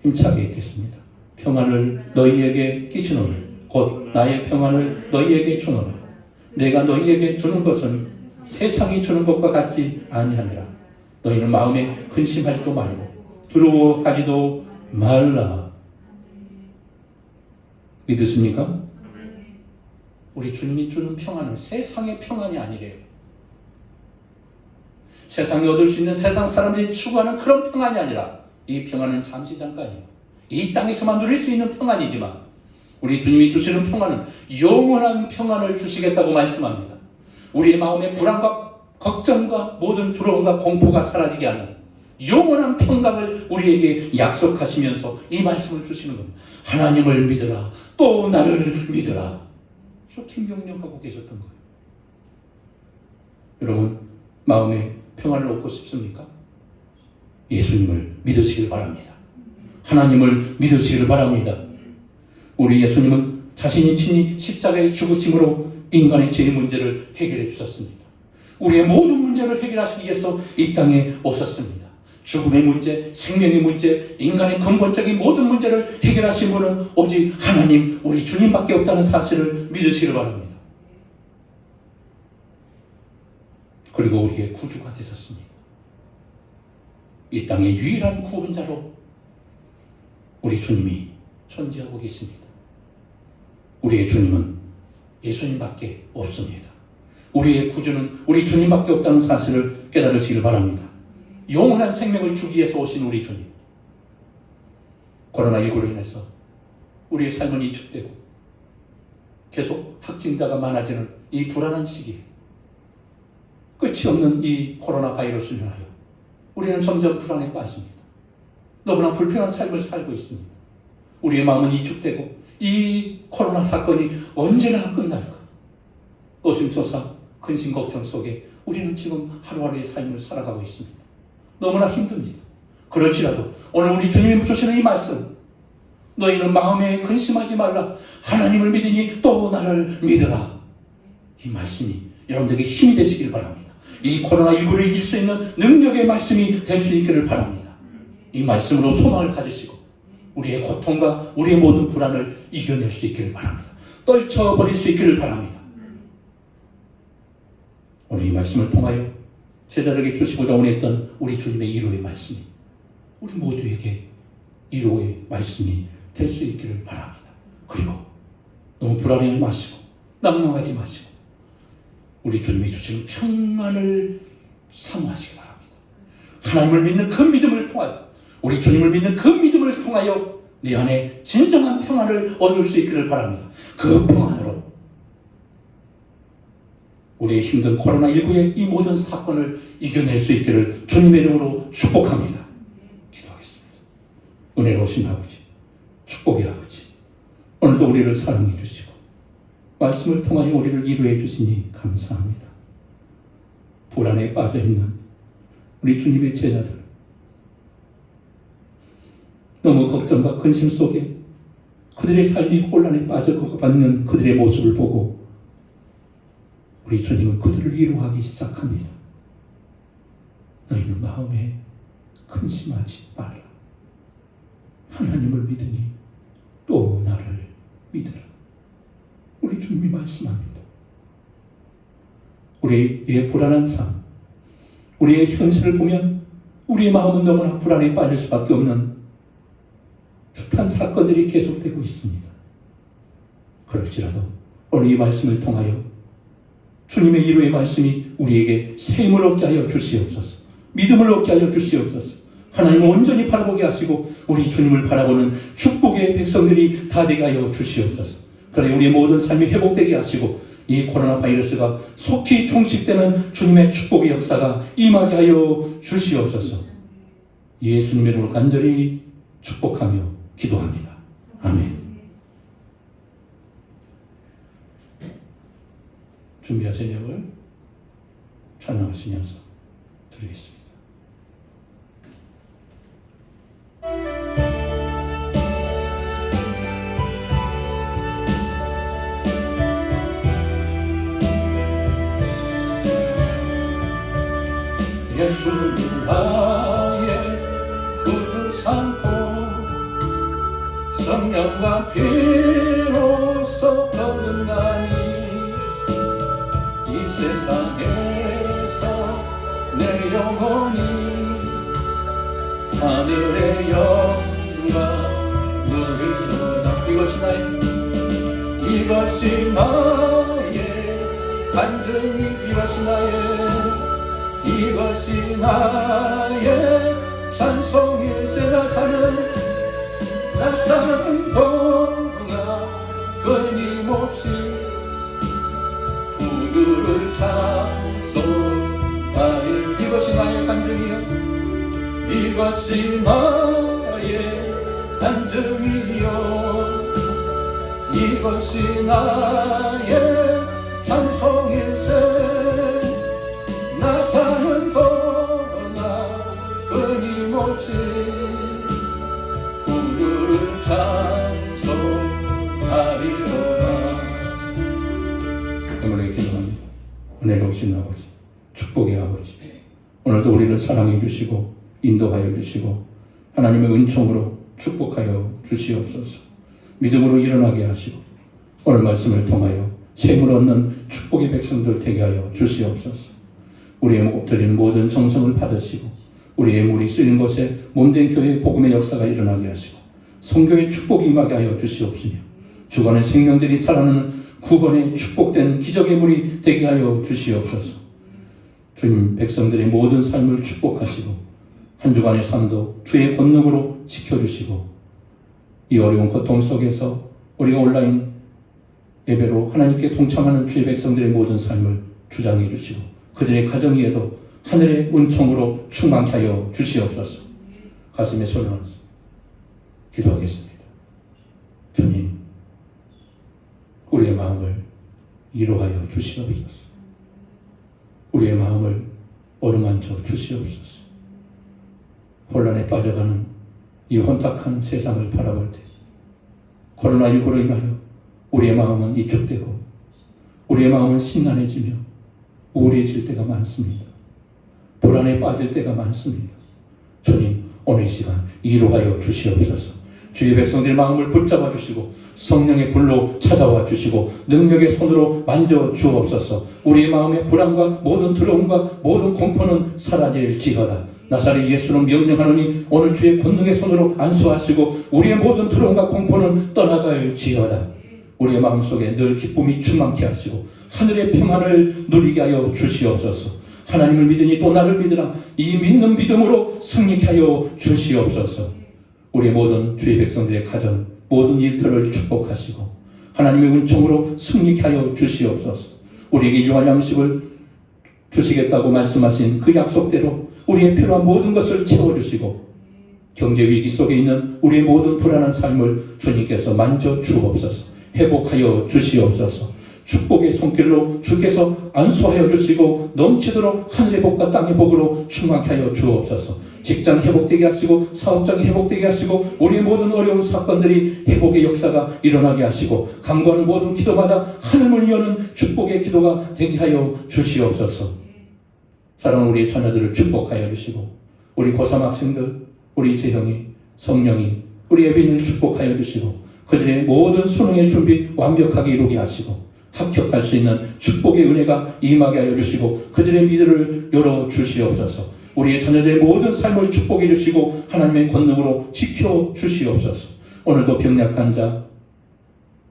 힘차게 읽겠습니다. 평안을 너희에게 끼치노니 곧 나의 평안을 너희에게 주노니 내가 너희에게 주는 것은 세상이 주는 것과 같지 아니하니라. 너희는 마음에 근심하지도 말고 두려워하지도 말라. 믿으십니까? 우리 주님이 주는 평안은 세상의 평안이 아니래요. 세상에 얻을 수 있는 세상 사람들이 추구하는 그런 평안이 아니라 이 평안은 잠시 잠깐이에요. 이 땅에서만 누릴 수 있는 평안이지만 우리 주님이 주시는 평안은 영원한 평안을 주시겠다고 말씀합니다. 우리의 마음의 불안과 걱정과 모든 두려움과 공포가 사라지게 하는 영원한 평강을 우리에게 약속하시면서 이 말씀을 주시는 겁니다. 하나님을 믿으라. 또 나를 믿으라. 이렇게 명령하고 계셨던 거예요. 여러분, 마음에 평안을 얻고 싶습니까? 예수님을 믿으시길 바랍니다. 하나님을 믿으시길 바랍니다. 우리 예수님은 자신이 친히 십자가에 죽으심으로 인간의 죄의 문제를 해결해 주셨습니다. 우리의 모든 문제를 해결하시기 위해서 이 땅에 오셨습니다. 죽음의 문제, 생명의 문제, 인간의 근본적인 모든 문제를 해결하신 분은 오직 하나님, 우리 주님밖에 없다는 사실을 믿으시길 바랍니다. 그리고 우리의 구주가 되셨으니 이 땅의 유일한 구원자로 우리 주님이 존재하고 계십니다. 우리의 주님은 예수님밖에 없습니다. 우리의 구주는 우리 주님밖에 없다는 사실을 깨달으시길 바랍니다. 영원한 생명을 주기 위해서 오신 우리 주님. 코로나19로 인해서 우리의 삶은 이축되고 계속 확진자가 많아지는 이 불안한 시기에 끝이 없는 이 코로나 바이러스를 인하여 우리는 점점 불안에 빠집니다. 너무나 불편한 삶을 살고 있습니다. 우리의 마음은 이축되고 이 코로나 사건이 언제나 끝날까? 노심초사 근심 걱정 속에 우리는 지금 하루하루의 삶을 살아가고 있습니다. 너무나 힘듭니다. 그럴지라도 오늘 우리 주님이 주시는 이 말씀, 너희는 마음에 근심하지 말라. 하나님을 믿으니 또 나를 믿으라. 이 말씀이 여러분들에게 힘이 되시길 바랍니다. 이 코로나19를 이길 수 있는 능력의 말씀이 될 수 있기를 바랍니다. 이 말씀으로 소망을 가지시고 우리의 고통과 우리의 모든 불안을 이겨낼 수 있기를 바랍니다. 떨쳐버릴 수 있기를 바랍니다. 오늘 이 말씀을 통하여 제자들에게 주시고자 원했던 우리 주님의 위로의 말씀이 우리 모두에게 위로의 말씀이 될 수 있기를 바랍니다. 그리고 너무 불안해 마시고 낙망하지 마시고 우리 주님이 주시는 평안을 사모하시기 바랍니다. 하나님을 믿는 그 믿음을 통하여 우리 주님을 믿는 그 믿음을 통하여 내 안에 진정한 평안을 얻을 수 있기를 바랍니다. 그 평안으로 우리의 힘든 코로나19의 이 모든 사건을 이겨낼 수 있기를 주님의 이름으로 축복합니다. 기도하겠습니다. 은혜로우신 아버지, 축복의 아버지, 오늘도 우리를 사랑해 주시고 말씀을 통하여 우리를 위로해 주시니 감사합니다. 불안에 빠져있는 우리 주님의 제자들, 너무 걱정과 근심 속에 그들의 삶이 혼란에 빠져가는 그들의 모습을 보고 우리 주님은 그들을 위로하기 시작합니다. 너희는 마음에 근심하지 말라. 하나님을 믿으니 또 나를 믿으라. 우리 주님이 말씀합니다. 우리의 불안한 삶, 우리의 현실을 보면 우리의 마음은 너무나 불안에 빠질 수밖에 없는 숱한 사건들이 계속되고 있습니다. 그럴지라도 오늘 이 말씀을 통하여 주님의 위로의 말씀이 우리에게 새 힘을 얻게 하여 주시옵소서. 믿음을 얻게 하여 주시옵소서. 하나님을 온전히 바라보게 하시고 우리 주님을 바라보는 축복의 백성들이 다 되게 하여 주시옵소서. 그래 우리의 모든 삶이 회복되게 하시고 이 코로나 바이러스가 속히 종식되는 주님의 축복의 역사가 임하게 하여 주시옵소서. 예수님의 이름으로 간절히 축복하며 기도합니다. 아멘. 준비하신 역을 찬양하시면서 드리겠습니다. 예수는 나의 구주 삼고 성령과 피로써 거듭나니 이 세상에서 내 영혼이 하늘의 영광 누리도다. 이것이 나의 간증이, 이것이 나의 찬송일세. 나 사는 동안 끊임없이 구주를 찬송하리. 이것이 나의 간증이요, 이것이 나의 간증이요, 이것이 나의 찬송일세. 나 사는 동안 끊임없이 구주를 찬송하리로다. 오늘의 기도합니다. 은혜로우신 아버지, 축복의 아버지, 오늘도 우리를 사랑해 주시고 인도하여 주시고 하나님의 은총으로 축복하여 주시옵소서. 믿음으로 일어나게 하시고 오늘 말씀을 통하여 샘을 얻는 축복의 백성들 되게 하여 주시옵소서. 우리의 드리는 모든 정성을 받으시고 우리의 물이 쓰이는 곳에 몸된 교회의 복음의 역사가 일어나게 하시고 성교의 축복이 임하게 하여 주시옵시며 주관의 생명들이 살아나는 구원의 축복된 기적의 물이 되게 하여 주시옵소서. 주님, 백성들의 모든 삶을 축복하시고 한 주간의 삶도 주의 권능으로 지켜주시고 이 어려운 고통 속에서 우리가 온라인 예배로 하나님께 동참하는 주의 백성들의 모든 삶을 주장해 주시고 그들의 가정 위에도 하늘의 은총으로 충만케 하여 주시옵소서. 가슴에 손을 얹어 기도하겠습니다. 주님, 우리의 마음을 위로하여 주시옵소서. 우리의 마음을 어루만져 주시옵소서. 혼란에 빠져가는 이 혼탁한 세상을 바라볼 때 코로나19로 인하여 우리의 마음은 이축되고 우리의 마음은 심란해지며 우울해질 때가 많습니다. 불안에 빠질 때가 많습니다. 주님, 오늘 이 시간 위로하여 주시옵소서. 주의 백성들의 마음을 붙잡아 주시고 성령의 불로 찾아와 주시고 능력의 손으로 만져 주옵소서. 우리의 마음의 불안과 모든 두려움과 모든 공포는 사라질지어다. 나사렛 예수는 명령하노니 오늘 주의 권능의 손으로 안수하시고 우리의 모든 두려움과 공포는 떠나갈지어다. 우리의 마음속에 늘 기쁨이 충만케 하시고 하늘의 평안을 누리게 하여 주시옵소서. 하나님을 믿으니 또 나를 믿으라. 이 믿는 믿음으로 승리케 하여 주시옵소서. 우리의 모든 주의 백성들의 가정 모든 일터를 축복하시고 하나님의 은총으로 승리케 하여 주시옵소서. 우리에게 일용할 양식을 주시겠다고 말씀하신 그 약속대로 우리의 필요한 모든 것을 채워주시고 경제 위기 속에 있는 우리의 모든 불안한 삶을 주님께서 만져 주옵소서. 회복하여 주시옵소서. 축복의 손길로 주께서 안수하여 주시고 넘치도록 하늘의 복과 땅의 복으로 충만케 하여 주옵소서. 직장 회복되게 하시고 사업장이 회복되게 하시고 우리의 모든 어려운 사건들이 회복의 역사가 일어나게 하시고 간구하는 모든 기도마다 하늘문이 여는 축복의 기도가 되게 하여 주시옵소서. 사랑하는 우리의 자녀들을 축복하여 주시고 우리 고3 학생들, 우리 재형이, 성령이, 우리 예빈을 축복하여 주시고 그들의 모든 수능의 준비 완벽하게 이루게 하시고 합격할 수 있는 축복의 은혜가 임하게 하여 주시고 그들의 미래를 열어 주시옵소서. 우리의 자녀들의 모든 삶을 축복해 주시고 하나님의 권능으로 지켜 주시옵소서. 오늘도 병약한 자,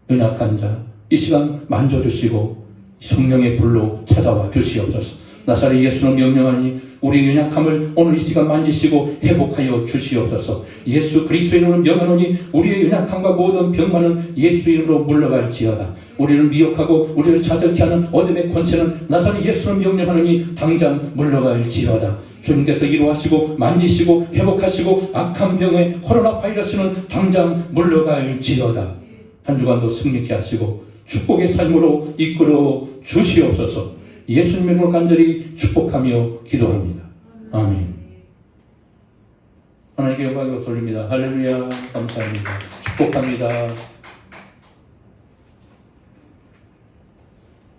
연약한 자 이 시간 만져주시고 성령의 불로 찾아와 주시옵소서. 나사렛 예수는 명령하니 우리 연약함을 오늘 이 시간 만지시고 회복하여 주시옵소서. 예수 그리스도의 이름으로 명하노니 우리의 연약함과 모든 병만은 예수 이름으로 물러갈지어다. 우리를 미혹하고 우리를 좌절케 하는 어둠의 권세는 나사렛 예수를 명령하노니 당장 물러갈지어다. 주님께서 이루하시고 만지시고 회복하시고 악한 병의 코로나 바이러스는 당장 물러갈지어다. 한 주간도 승리케 하시고 축복의 삶으로 이끌어 주시옵소서. 예수님의 이름으로 간절히 축복하며 기도합니다. 아멘. 하나님께 영광을 돌립니다. 할렐루야. 감사합니다. 축복합니다.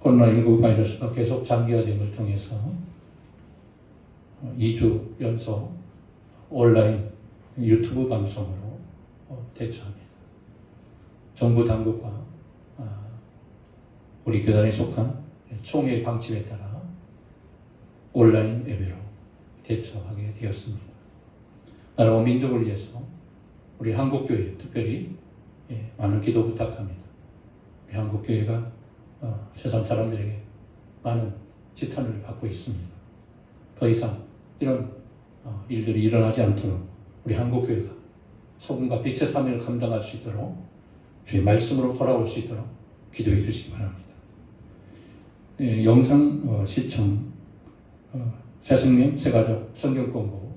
코로나19 바이러스가 계속 장기화됨을 통해서 2주 연속 온라인 유튜브 방송으로 대처합니다. 정부 당국과 우리 교단에 속한 총회 방침에 따라 온라인 예배로 대처하게 되었습니다. 나라와 민족을 위해서 우리 한국교회 특별히 많은 기도 부탁합니다. 우리 한국교회가 세상 사람들에게 많은 지탄을 받고 있습니다. 더 이상 이런 일들이 일어나지 않도록 우리 한국교회가 소금과 빛의 사명을 감당할 수 있도록 주의 말씀으로 돌아올 수 있도록 기도해 주시기 바랍니다. 영상 시청, 새생명, 새가족, 성경 공부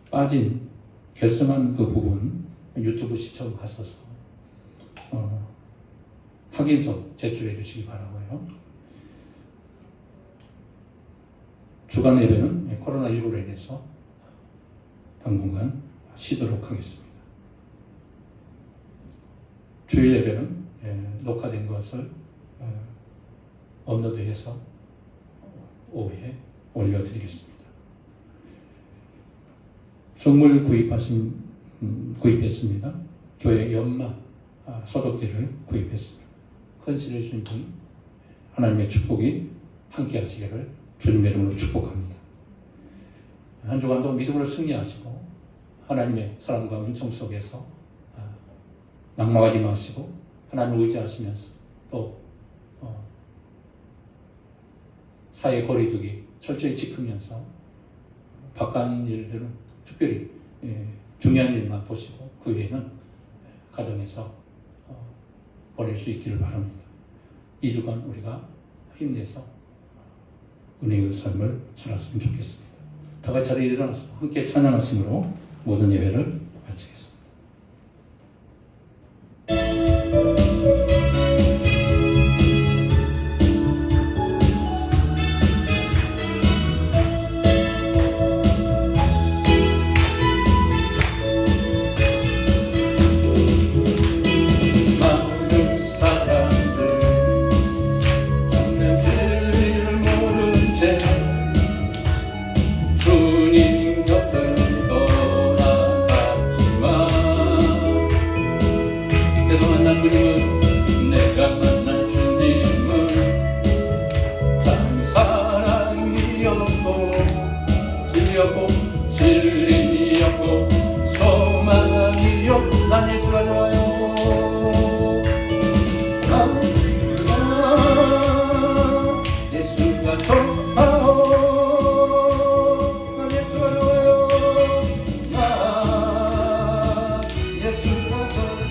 빠진 결승한 그 부분 유튜브 시청하셔서 확인서 제출해 주시기 바라고요. 주간 예배는 코로나19로 인해서 당분간 쉬도록 하겠습니다. 주일 예배는 녹화된 것을 업로드해서 오후에 올려드리겠습니다. 선물 구입했습니다. 교회 연마 소독기를 구입했습니다. 헌신해 주신 분 하나님의 축복이 함께 하시기를 주님의 이름으로 축복합니다. 한 주간도 믿음으로 승리하시고 하나님의 사랑과 은총 속에서 낙망하지 마시고 하나님을 의지하시면서 또 사회 거리두기 철저히 지키면서 바깥 일들은 특별히 중요한 일만 보시고 그 외에는 가정에서 보낼 수 있기를 바랍니다. 2주간 우리가 힘내서 은혜의 삶을 살았으면 좋겠습니다. 다 같이 자리에 일어나서 함께 찬양하심으로 모든 예배를 마치겠습니다. 진리였고 소망이요 난 예수가 좋아요. 예수가 좋아요. 난 예수가 좋아요. 난 예수가 좋아요.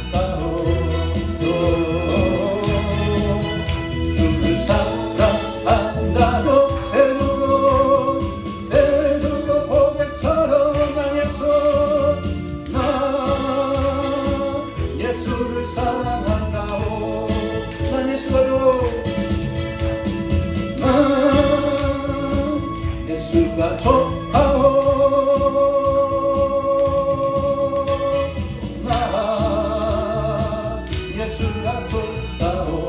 주를 사랑한다고 예수가 좋아요. 나 예수가 좋아요.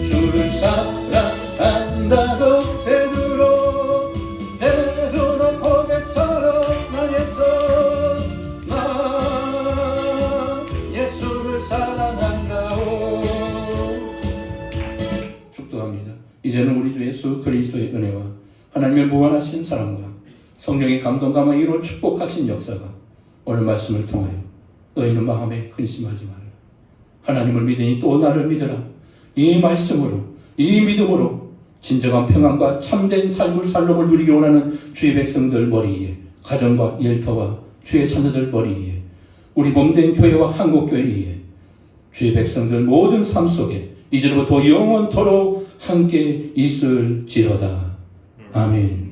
주를 사랑한다고 베드로 고백처럼 나 예수를 사랑한다오. 축도합니다. 이제는 우리 주 예수 그리스도의 은혜와 하나님의 무한하신 사랑과 성령의 감동감화 이루어 축복하신 역사가 오늘 말씀을 통하여 너희는 마음에 근심하지 말라. 하나님을 믿으니 또 나를 믿으라. 이 말씀으로 이 믿음으로 진정한 평안과 참된 삶을 살롱을 누리기 원하는 주의 백성들 머리 위에 가정과 일터와 주의 자녀들 머리 위에 우리 몸된 교회와 한국교회 위에 주의 백성들 모든 삶 속에 이제로부터 영원토록 함께 있을지어다. 아멘.